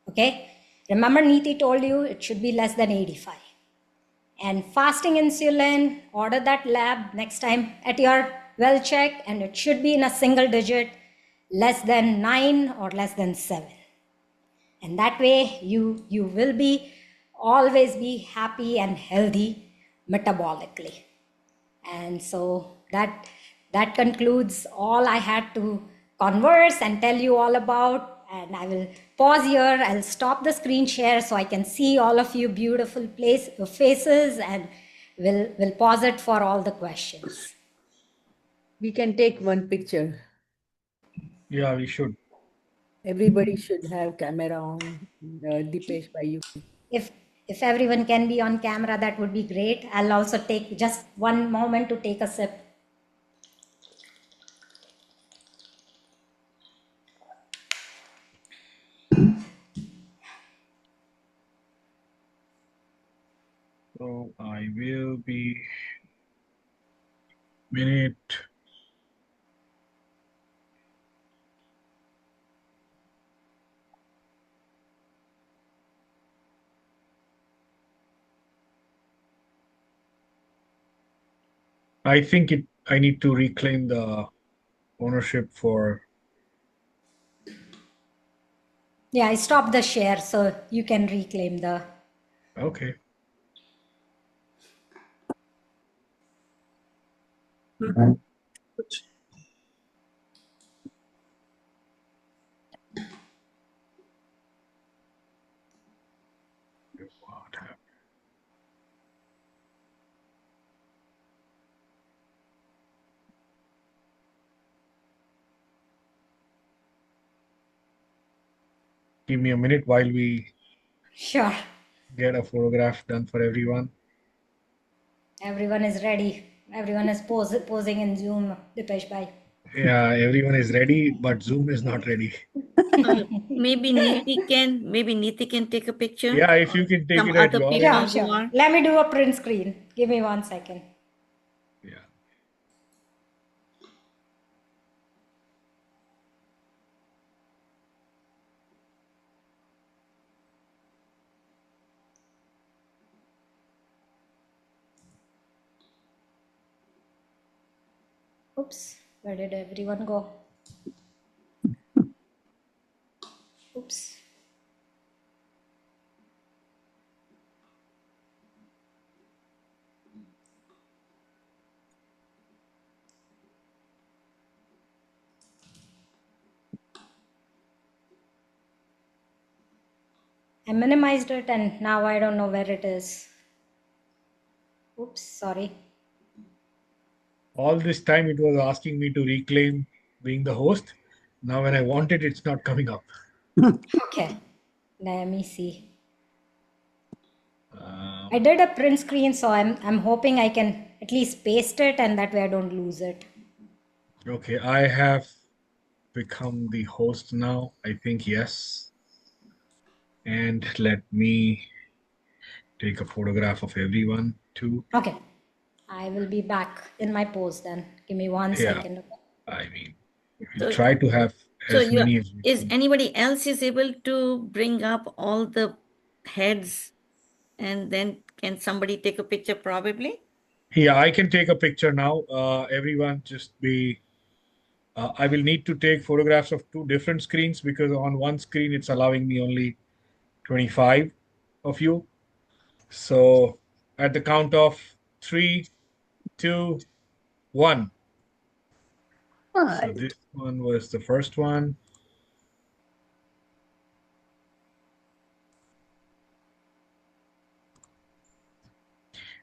Okay? Remember, Niti told you it should be less than 85. And fasting insulin, order that lab next time at your well check, and it should be in a single digit, less than 9 or less than 7. And that way you will be always be happy and healthy metabolically. And so that concludes all I had to converse and tell you all about. And I will pause here. I'll stop the screen share so I can see all of you beautiful faces, and we'll pause it for all the questions. We can take one picture. Yeah, we should. Everybody should have camera on. Dipesh, by you. If everyone can be on camera, that would be great. I'll also take just one moment to take a sip. So I will be minute. I think I need to reclaim the ownership for. Yeah, I stopped the share so you can reclaim the. Okay. What happened? Give me a minute while we Sure. get a photograph done for everyone. Everyone is ready. Everyone is posing in Zoom, Dipesh bhai. Yeah, everyone is ready, but Zoom is not ready. Maybe Niti can take a picture. Yeah, if you can take Some it at other your people end. Sure, who sure. are. Let me do a print screen. Give me 1 second. Yeah. Oops, where did everyone go? Oops. I minimized it and now I don't know where it is. Oops, sorry. All this time it was asking me to reclaim being the host. Now when I want it, it's not coming up. Okay, let me see. Um, I did a print screen, so I'm hoping I can at least paste it and that way I don't lose it. okay, I have become the host now. I think yes. And let me take a photograph of everyone too. Okay, I will be back in my pose then. Give me 1 Yeah, second. I mean, we'll So, try to have so as many as we is can. anybody else is able to bring up all the heads, and then can somebody take a picture probably? Yeah, I can take a picture now. Everyone just be. I will need to take photographs of two different screens because on one screen it's allowing me only 25 of you. So at the count of three, two, one. So Right. this one was the first one.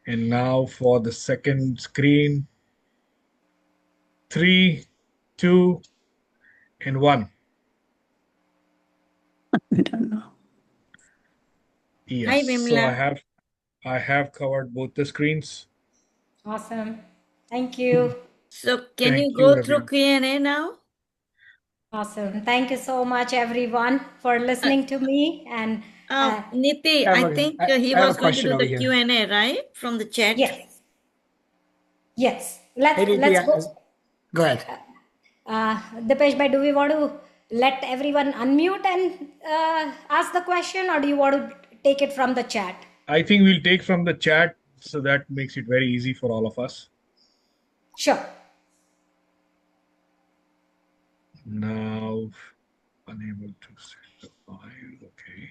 And now for the second screen. Three, two, and one. I don't know. Hi, Yes. So Vimla. I have covered both the screens. Awesome. Thank you. So can you Thank you, go through everyone. Q&A now? Awesome. Thank you so much, everyone, for Uh, listening to me. And Niti, I have I a, think I he I have a was going to question do over the here. Q&A, right? From the chat. yes, yes. Hey, Let's go. go ahead. Dipesh bhai, do we want to let everyone unmute and ask the question, or do you want to take it from the chat? I think we'll take from the chat, so that makes it very easy for all of us. Sure. Now, unable to send the file. Okay.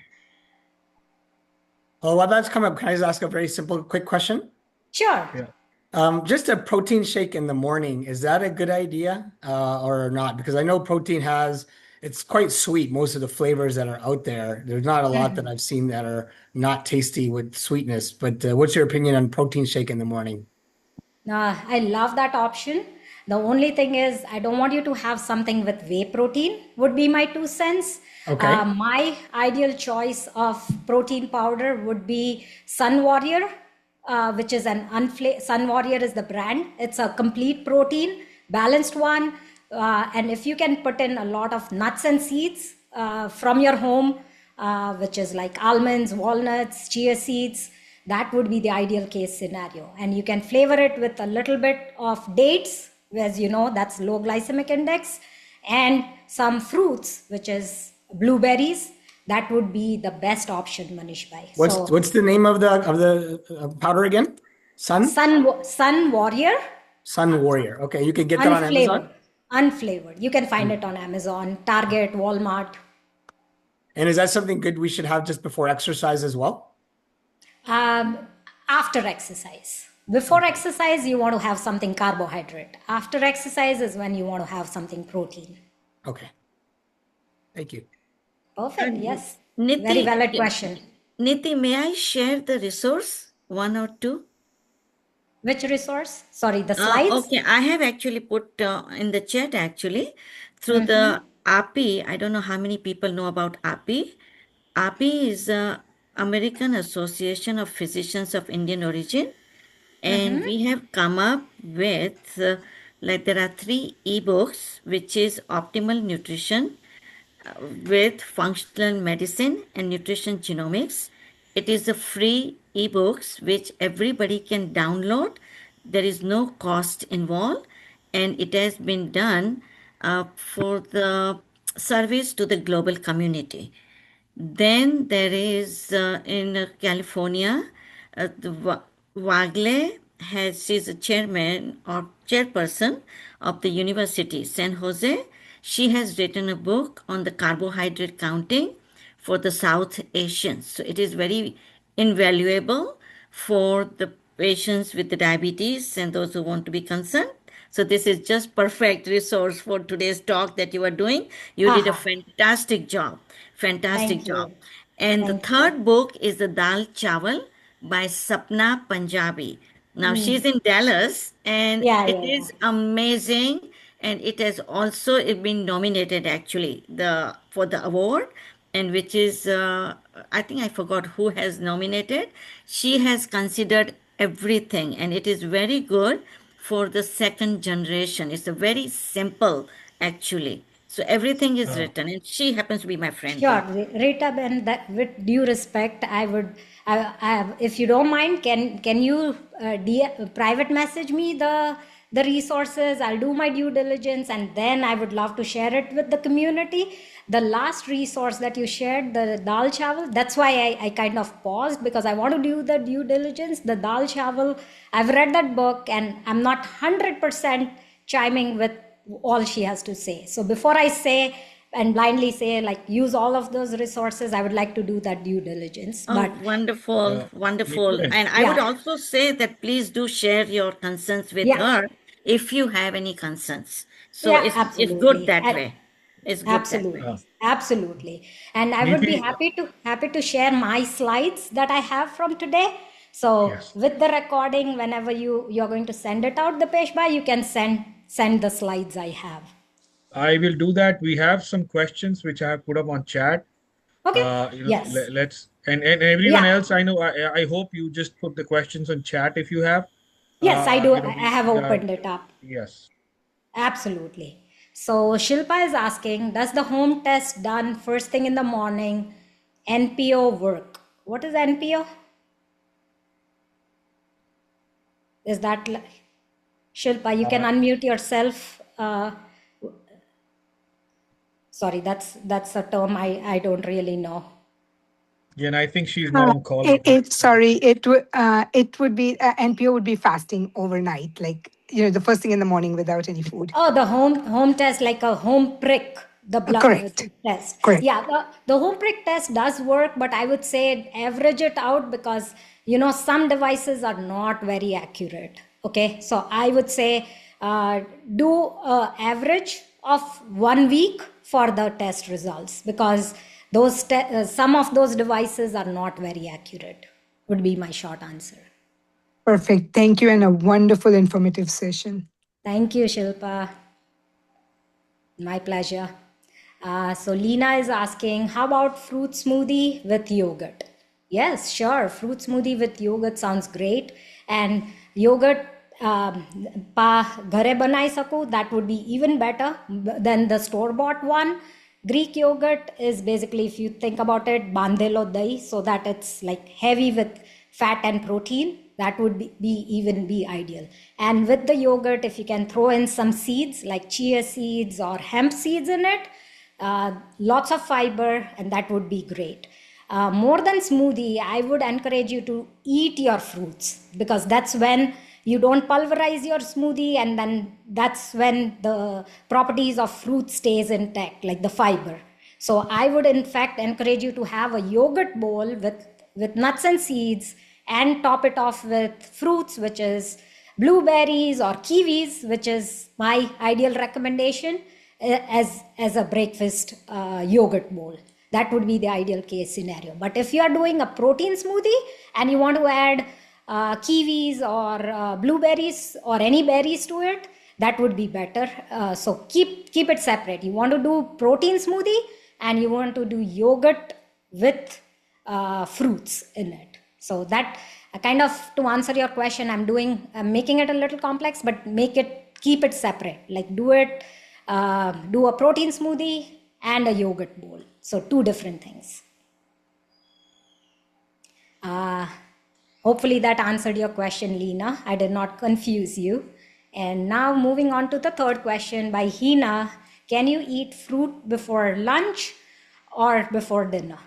Oh, while that's come up, can I just ask a very simple, quick question? Sure. Yeah. Just a protein shake in the morning, is that a good idea or not? Because I know protein it's quite sweet, most of the flavors that are out there. There's not a lot that I've seen that are not tasty with sweetness, but what's your opinion on protein shake in the morning? I love that option. The only thing is, I don't want you to have something with whey protein, would be my 2 cents. Okay. My ideal choice of protein powder would be Sun Warrior, which is Sun Warrior is the brand. It's a complete protein, balanced one. And if you can put in a lot of nuts and seeds from your home, which is like almonds, walnuts, chia seeds, that would be the ideal case scenario. And you can flavor it with a little bit of dates, as you know, that's low glycemic index, and some fruits, which is blueberries. That would be the best option, Manish bhai. What's the name of the powder again? Sun Warrior, Sun Warrior. Okay, you can get that on unflavored. Amazon. Unflavored. You can find it on Amazon, Target, Walmart. And is that something good we should have just before exercise as well? Um, After exercise. Before exercise, you want to have something carbohydrate. After exercise is when you want to have something protein. Okay. Thank you. Perfect. Yes. Niti, Very valid question. Niti, may I share the resource, one or two? Which resource? Sorry, the slides? Okay, I have actually put in the chat actually through the API. I don't know how many people know about API. API is the American Association of Physicians of Indian Origin, and we have come up with like there are 3 ebooks, which is Optimal Nutrition with Functional Medicine and Nutrition Genomics. It is a free ebooks which everybody can download. There is no cost involved, and it has been done for the service to the global community. Then there is in California, Wagle she's a chairman or chairperson of the University San Jose, She has written a book on the carbohydrate counting for the South Asians. So it is very invaluable for the patients with the diabetes and those who want to be concerned. So this is just perfect resource for today's talk that you are doing. You did a Haha. fantastic job. Fantastic Thank job. you. And the Thank you. third book is the Dal Chawal by Sapna Punjabi. Now she's Mm. in Dallas and Yeah, it yeah, yeah. is amazing, and it has also been nominated actually the for the award, and which is I think I forgot who has nominated. She has considered everything, and it is very good for the second generation. It's a very simple actually. So everything is written, and she happens to be my friend Sure, too. Rita, and that with due respect, I would, if you don't mind, can you private message me the resources? I'll do my due diligence, and then I would love to share it with the community. The last resource that you shared, the dal chawal, that's why I kind of paused, because I want to do the due diligence. The dal chawal, I've read that book, and I'm not 100% chiming with all she has to say. So before I say and blindly say, like, use all of those resources, I would like to do that due diligence. Oh, But wonderful, wonderful. Nitin, And I would yeah, also say that please do share your concerns with yeah, her if you have any concerns. So yeah, it's good absolutely. that way. It's good that way. uh, Absolutely, absolutely. And I would be Niti, happy to share my slides that I have from today. So yes, with the recording, whenever you're going to send it out, the Peshba, you can send the slides I have. I will do that. We have some questions which I have put up on chat. Okay? Yes. Let's and everyone Yeah. else. I know. I hope you just put the questions on chat if you have. Yes, I do. I We have opened it up. yes. Absolutely. So Shilpa is asking, does the home test done first thing in the morning, NPO work? What is NPO? Is that Shilpa? You can Uh, unmute yourself. Sorry, that's a term I don't really know. yeah, and I think she's not on call. Sorry, it would be NPO would be fasting overnight, like the first thing in the morning without any food. Oh, the home test, like a home prick, the blood Correct. test. Correct. Yeah, the home prick test does work, but I would say average it out, because some devices are not very accurate. Okay, so I would say do average of 1 week for the test results, because some of those devices are not very accurate. Would be my short answer. Perfect. Thank you, and a wonderful informative session. Thank you, Shilpa. My pleasure. So Lena is asking, how about fruit smoothie with yogurt? Yes, sure. Fruit smoothie with yogurt sounds great. And yogurt pa ghare banai saku, that would be even better than the store-bought one. Greek yogurt is basically, if you think about it, bandelo dahi, so that it's like heavy with fat and protein. That would be ideal. And with the yogurt, if you can throw in some seeds like chia seeds or hemp seeds in it, lots of fiber, and that would be great. More than smoothie, I would encourage you to eat your fruits, because that's when you don't pulverize your smoothie, and then that's when the properties of fruit stays intact, like the fiber. So I would in fact encourage you to have a yogurt bowl with nuts and seeds, and top it off with fruits, which is blueberries or kiwis, which is my ideal recommendation as a breakfast yogurt bowl. That would be the ideal case scenario. But if you are doing a protein smoothie and you want to add kiwis or blueberries or any berries to it, that would be better. So keep it separate. You want to do protein smoothie and you want to do yogurt with fruits in it. So that kind of, to answer your question, I'm making it a little complex, but keep it separate. Like do a protein smoothie and a yogurt bowl. So 2 different things. Hopefully that answered your question, Lena. I did not confuse you. And now moving on to the third question by Hina. Can you eat fruit before lunch or before dinner?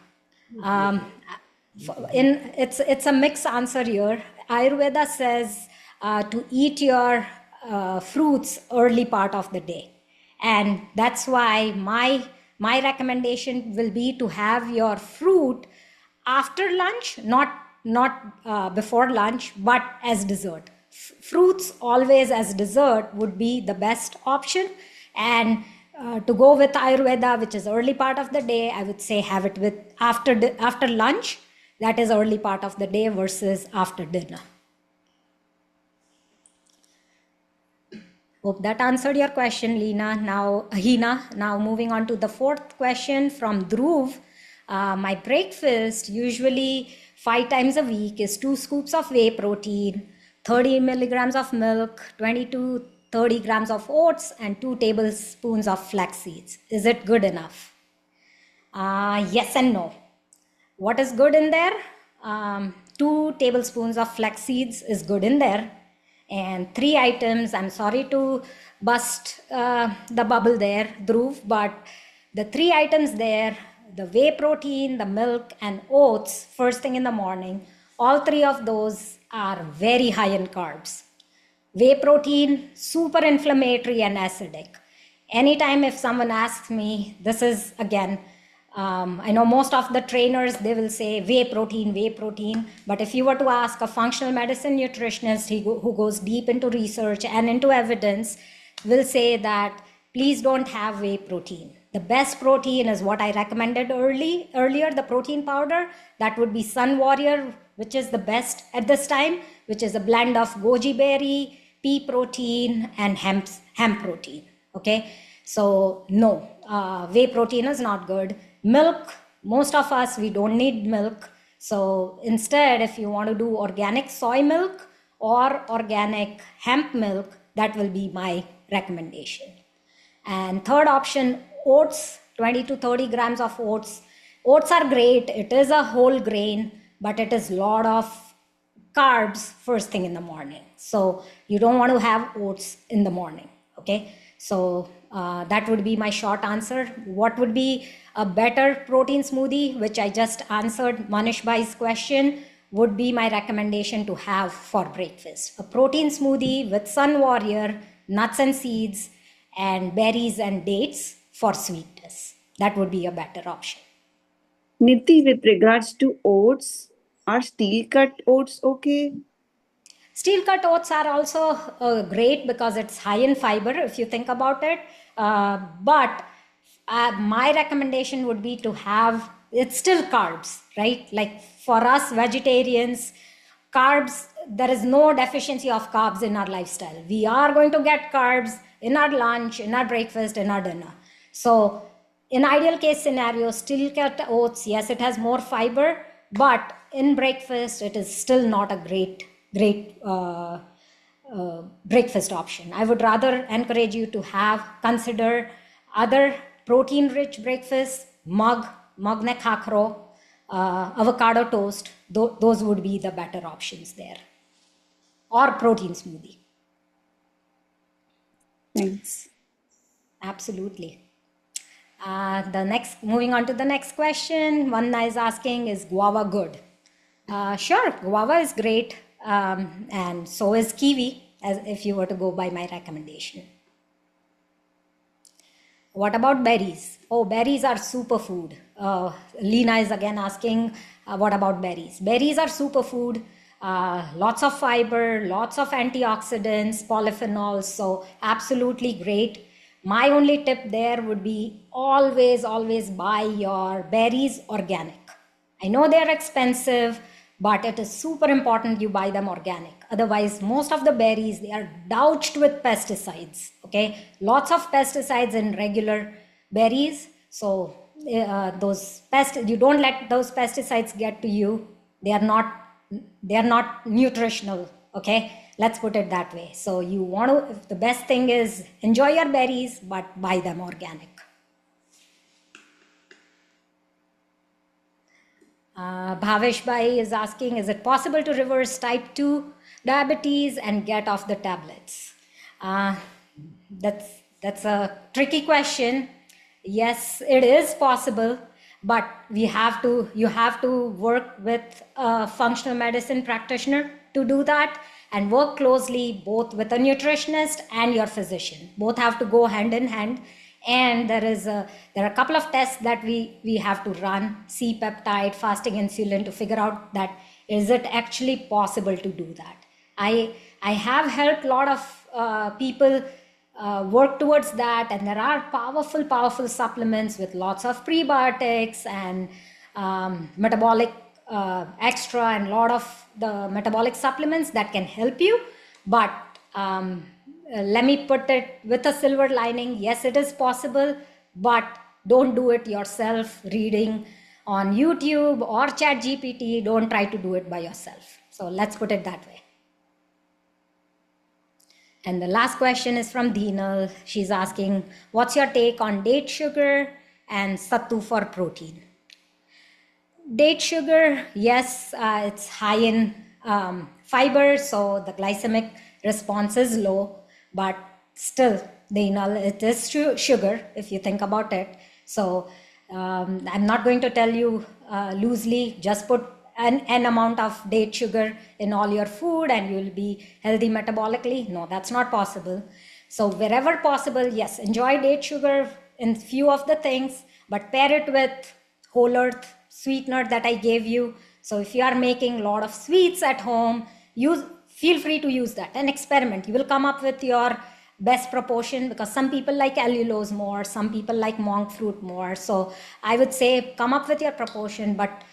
It's a mixed answer here. Ayurveda says to eat your fruits early part of the day. And that's why my recommendation will be to have your fruit after lunch, not before lunch, but as dessert. Fruits always as dessert would be the best option. And to go with Ayurveda, which is early part of the day, I would say have it with after lunch. That is early part of the day versus after dinner. Hope that answered your question, Hina. Now moving on to the fourth question from Dhruv. My breakfast usually 5 times a week is 2 scoops of whey protein, 30 milligrams of milk, 20 to 30 grams of oats, and 2 tablespoons of flax seeds. Is it good enough? Yes and no. What is good in there? 2 tablespoons of flax seeds is good in there. And 3 items, I'm sorry to bust the bubble there, Dhruv, but the 3 items there, the whey protein, the milk, and oats, first thing in the morning, all 3 of those are very high in carbs. Whey protein, super inflammatory and acidic. Anytime if someone asks me, this is again, I know most of the trainers, they will say whey protein, but if you were to ask a functional medicine nutritionist who goes deep into research and into evidence, will say that please don't have whey protein. The best protein is what I recommended earlier, the protein powder. That would be Sun Warrior, which is the best at this time, which is a blend of goji berry, pea protein, and hemp protein. Okay, so no, whey protein is not good. Milk, most of us, we don't need milk. So instead, if you want to do organic soy milk or organic hemp milk, that will be my recommendation. And third option, oats, 20 to 30 grams of oats. Oats are great. It is a whole grain, but it is a lot of carbs first thing in the morning. So you don't want to have oats in the morning, okay? So that would be my short answer. What would be a better protein smoothie, which I just answered Manish Bhai's question, would be my recommendation to have for breakfast. A protein smoothie with Sun Warrior, nuts and seeds, and berries and dates for sweetness. That would be a better option. Niti, with regards to oats, are steel cut oats okay? Steel cut oats are also great because it's high in fiber if you think about it. But my recommendation would be to have, it's still carbs, right? Like for us vegetarians, carbs, there is no deficiency of carbs in our lifestyle. We are going to get carbs in our lunch, in our breakfast, in our dinner. So in ideal case scenario, steel cut oats, yes, it has more fiber, but in breakfast, it is still not a great breakfast option. I would rather encourage you to consider other protein-rich breakfasts, mug ne khakro, avocado toast. Those would be the better options there, or protein smoothie. Thanks. Absolutely. Moving on to the next question, one is asking, is guava good? Sure, guava is great, and so is kiwi, as if you were to go by my recommendation. What about berries? Oh, berries are superfood. Lena is again asking, what about berries? Berries are superfood. Lots of fiber, lots of antioxidants, polyphenols, so absolutely great. My only tip there would be always buy your berries organic. I know they're expensive, but it is super important you buy them organic. Otherwise, most of the berries, they are doused with pesticides, okay? Lots of pesticides in regular berries. So you don't let those pesticides get to you. They are not nutritional, okay? Let's put it that way. So the best thing is enjoy your berries, but buy them organic. Bhavesh Bhai is asking, is it possible to reverse type 2 diabetes and get off the tablets? That's a tricky question. Yes, it is possible, but you have to work with a functional medicine practitioner to do that. and work closely both with a nutritionist and your physician. Both have to go hand in hand. And there are a couple of tests that we have to run, C-peptide, fasting insulin, to figure out that is it actually possible to do that. I have helped a lot of people work towards that, and there are powerful supplements with lots of prebiotics and metabolic extra and a lot of the metabolic supplements that can help you. But let me put it with a silver lining. Yes, it is possible, but don't do it yourself reading on YouTube or ChatGPT. Don't try to do it by yourself. So let's put it that way. And the last question is from Deenal. She's asking, what's your take on date sugar and sattu for protein? Date sugar, yes, it's high in fiber, so the glycemic response is low, but still, Deenal, it is sugar if you think about it. So I'm not going to tell you loosely, just put an amount of date sugar in all your food and you'll be healthy metabolically. No, that's not possible. So wherever possible, yes, enjoy date sugar in few of the things, but pair it with whole earth sweetener that I gave you. So if you are making a lot of sweets at home, feel free to use that and experiment. You will come up with your best proportion, because some people like allulose more, some people like monk fruit more. So I would say come up with your proportion, but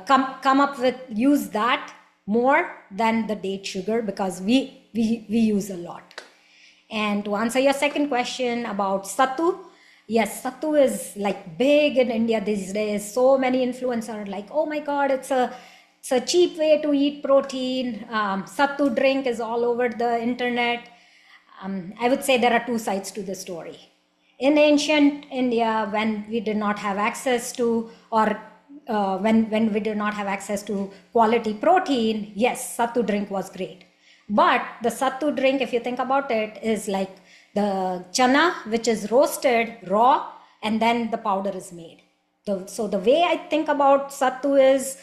come up with, use that more than the date sugar, because we use a lot. And to answer your second question about sattu, yes, sattu is like big in India these days. So many influencers are like, oh my God, it's a cheap way to eat protein. Sattu drink is all over the internet. I would say there are two sides to the story. In ancient India, when we did not have access to, or when we did not have access to quality protein, yes, sattu drink was great. But the sattu drink, if you think about it, is like the chana, which is roasted raw, and then the powder is made. So the way I think about sattu is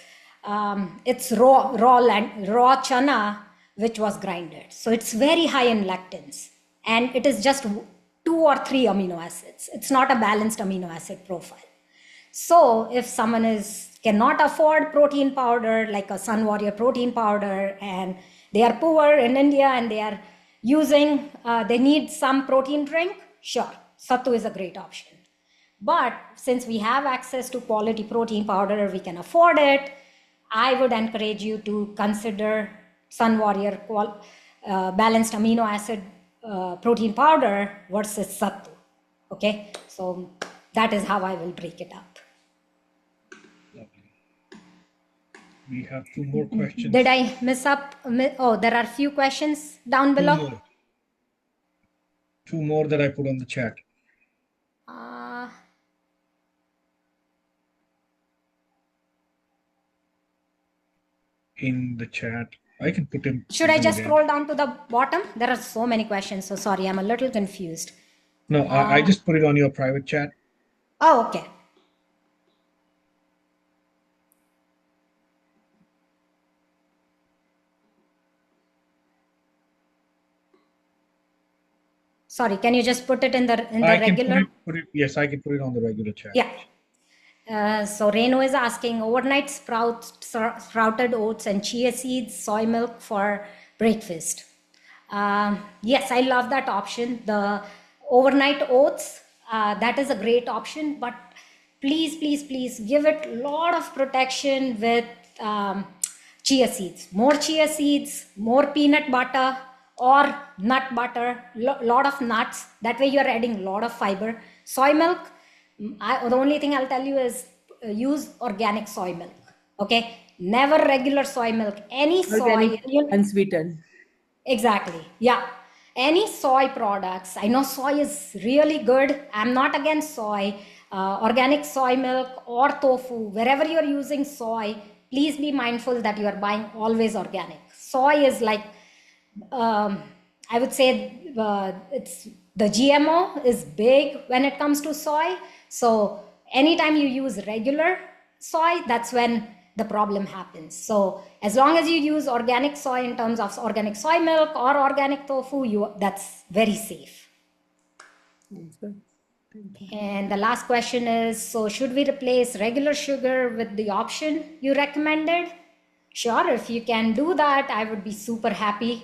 it's raw chana, which was grinded. So it's very high in lectins, and it is just 2 or 3 amino acids. It's not a balanced amino acid profile. So if someone cannot afford protein powder, like a Sun Warrior protein powder, and they are poor in India and they are using, they need some protein drink, sure, sattu is a great option. But since we have access to quality protein powder, we can afford it, I would encourage you to consider Sun Warrior balanced amino acid protein powder versus sattu. Okay, so that is how I will break it up. We have 2 more questions. Did I miss up? Oh, there are few questions down below. 2 more that I put on the chat. In the chat, I can put him. Should I just scroll down to the bottom? There are so many questions, so sorry, I'm a little confused. No, I just put it on your private chat. Oh, okay. Sorry, can you just put it in the regular? Yes, I can put it on the regular chat. Yeah. So Renu is asking, overnight sprouted oats and chia seeds, soy milk for breakfast. Yes, I love that option. The overnight oats, that is a great option, but please give it a lot of protection with chia seeds. More chia seeds, more peanut butter or nut butter, lot of nuts. That way you're adding a lot of fiber. Soy milk, the only thing I'll tell you is use organic soy milk. Okay, never regular soy milk. Any soy, unsweetened. Exactly. Yeah. Any soy products. I know soy is really good. I'm not against soy. Organic soy milk or tofu, wherever you're using soy, please be mindful that you are buying always organic. Soy is like, I would say it's the GMO is big when it comes to soy. So anytime you use regular soy, that's when the problem happens. So as long as you use organic soy in terms of organic soy milk or organic tofu, that's very safe. That's good. Thank you. And the last question is, so should we replace regular sugar with the option you recommended? Sure, if you can do that, I would be super happy.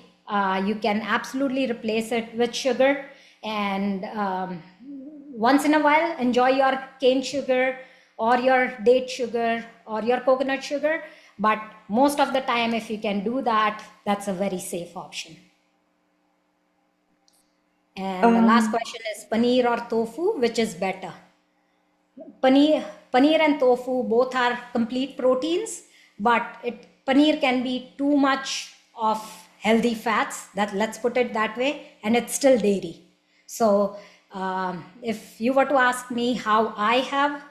You can absolutely replace it with sugar, and once in a while, enjoy your cane sugar or your date sugar or your coconut sugar. But most of the time, if you can do that, that's a very safe option. And the last question is paneer or tofu, which is better? Paneer and tofu both are complete proteins, but paneer can be too much of healthy fats, that let's put it that way, and it's still dairy. So if you were to ask me how I have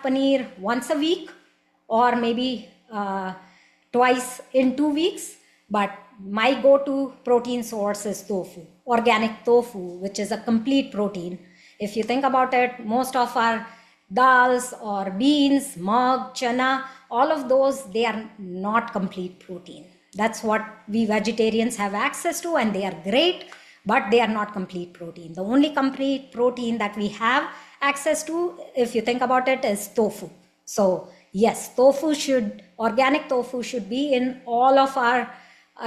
paneer once a week or maybe twice in 2 weeks, but my go-to protein source is tofu, organic tofu, which is a complete protein. If you think about it, most of our dals or beans, mug, chana, all of those, they are not complete protein. That's what we vegetarians have access to, and they are great, but they are not complete protein. The only complete protein that we have access to, if you think about it, is tofu. So yes, organic tofu should be in all of our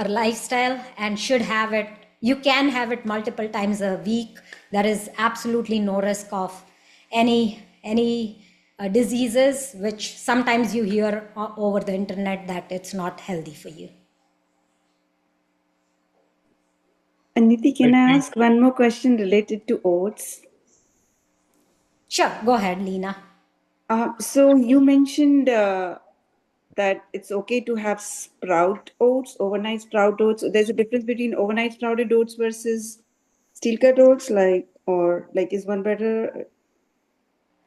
lifestyle and should have it. You can have it multiple times a week. There is absolutely no risk of any diseases, which sometimes you hear over the internet that it's not healthy for you. And Niti, can I ask one more question related to oats? Sure, go ahead, Leena. So you mentioned that it's okay to have sprout oats, overnight sprout oats. There's a difference between overnight sprouted oats versus steel cut oats, is one better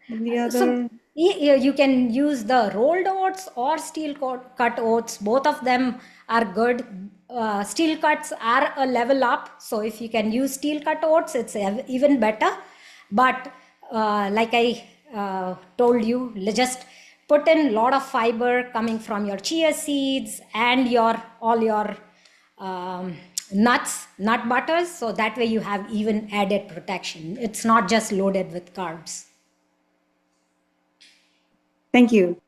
than the other? So you can use the rolled oats or steel cut oats. Both of them are good. Steel cuts are a level up. So if you can use steel cut oats, it's even better. But like I told you, just put in a lot of fiber coming from your chia seeds and all your nut butters. So that way you have even added protection. It's not just loaded with carbs. Thank you.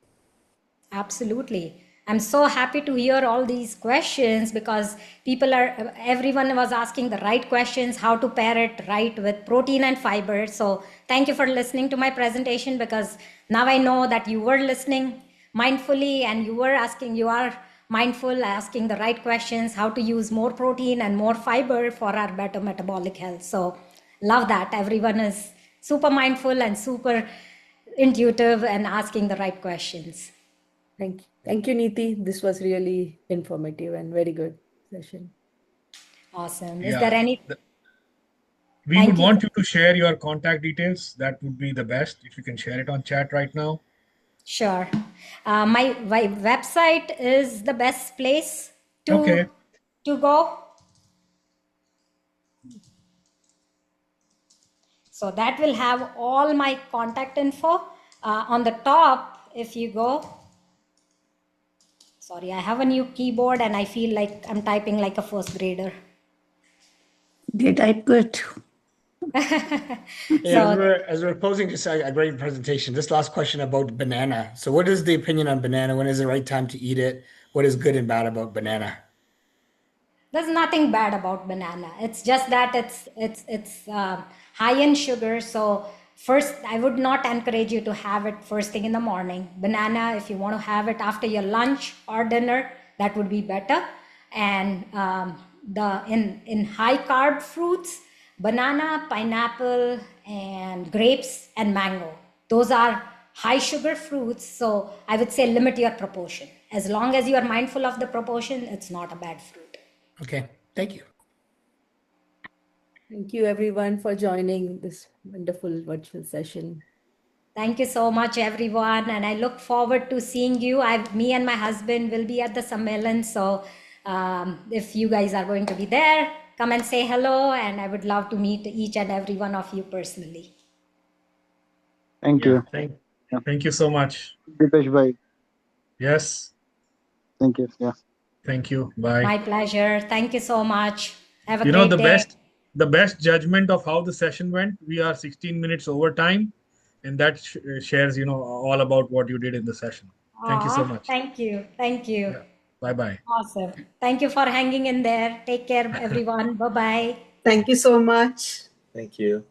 Absolutely. I'm so happy to hear all these questions because everyone was asking the right questions, how to pair it right with protein and fiber. So thank you for listening to my presentation, because now I know that you were listening mindfully and you are mindful, asking the right questions, how to use more protein and more fiber for our better metabolic health. So love that. Everyone is super mindful and super intuitive and asking the right questions. Thank you. Thank you, Niti. This was really informative and very good session. Awesome. Yeah. Is there any? We Thank would you. want you to share your contact details. That would be the best if you can share it on chat right now. Sure. My website is the best place Okay. to go. So that will have all my contact info. On the top, if you go, sorry, I have a new keyboard and I feel like I'm typing like a first grader. They type good. As we're closing this a great presentation, this last question about banana. So what is the opinion on banana? When is the right time to eat it? What is good and bad about banana? There's nothing bad about banana. It's just that it's high in sugar. So first, I would not encourage you to have it first thing in the morning. Banana, if you want to have it after your lunch or dinner, that would be better. And in high carb fruits, banana, pineapple, and grapes and mango. Those are high sugar fruits. So I would say limit your proportion. As long as you are mindful of the proportion, it's not a bad fruit. Okay, thank you. Thank you, everyone, for joining this wonderful virtual session. Thank you so much, everyone. And I look forward to seeing you. Me and my husband will be at the Sammelan. So if you guys are going to be there, come and say hello. And I would love to meet each and every one of you personally. Thank you. Thank you so much. Dipesh bhai. Yes. Thank you. Yeah. Thank you. Bye. My pleasure. Thank you so much. Have a You know, great day. the best judgment of how the session went, we are 16 minutes over time, and that shares, all about what you did in the session. Thank you so much. Thank you. Thank you. Yeah. Bye bye. Awesome. Thank you for hanging in there. Take care, everyone. Bye bye. Thank you so much. Thank you.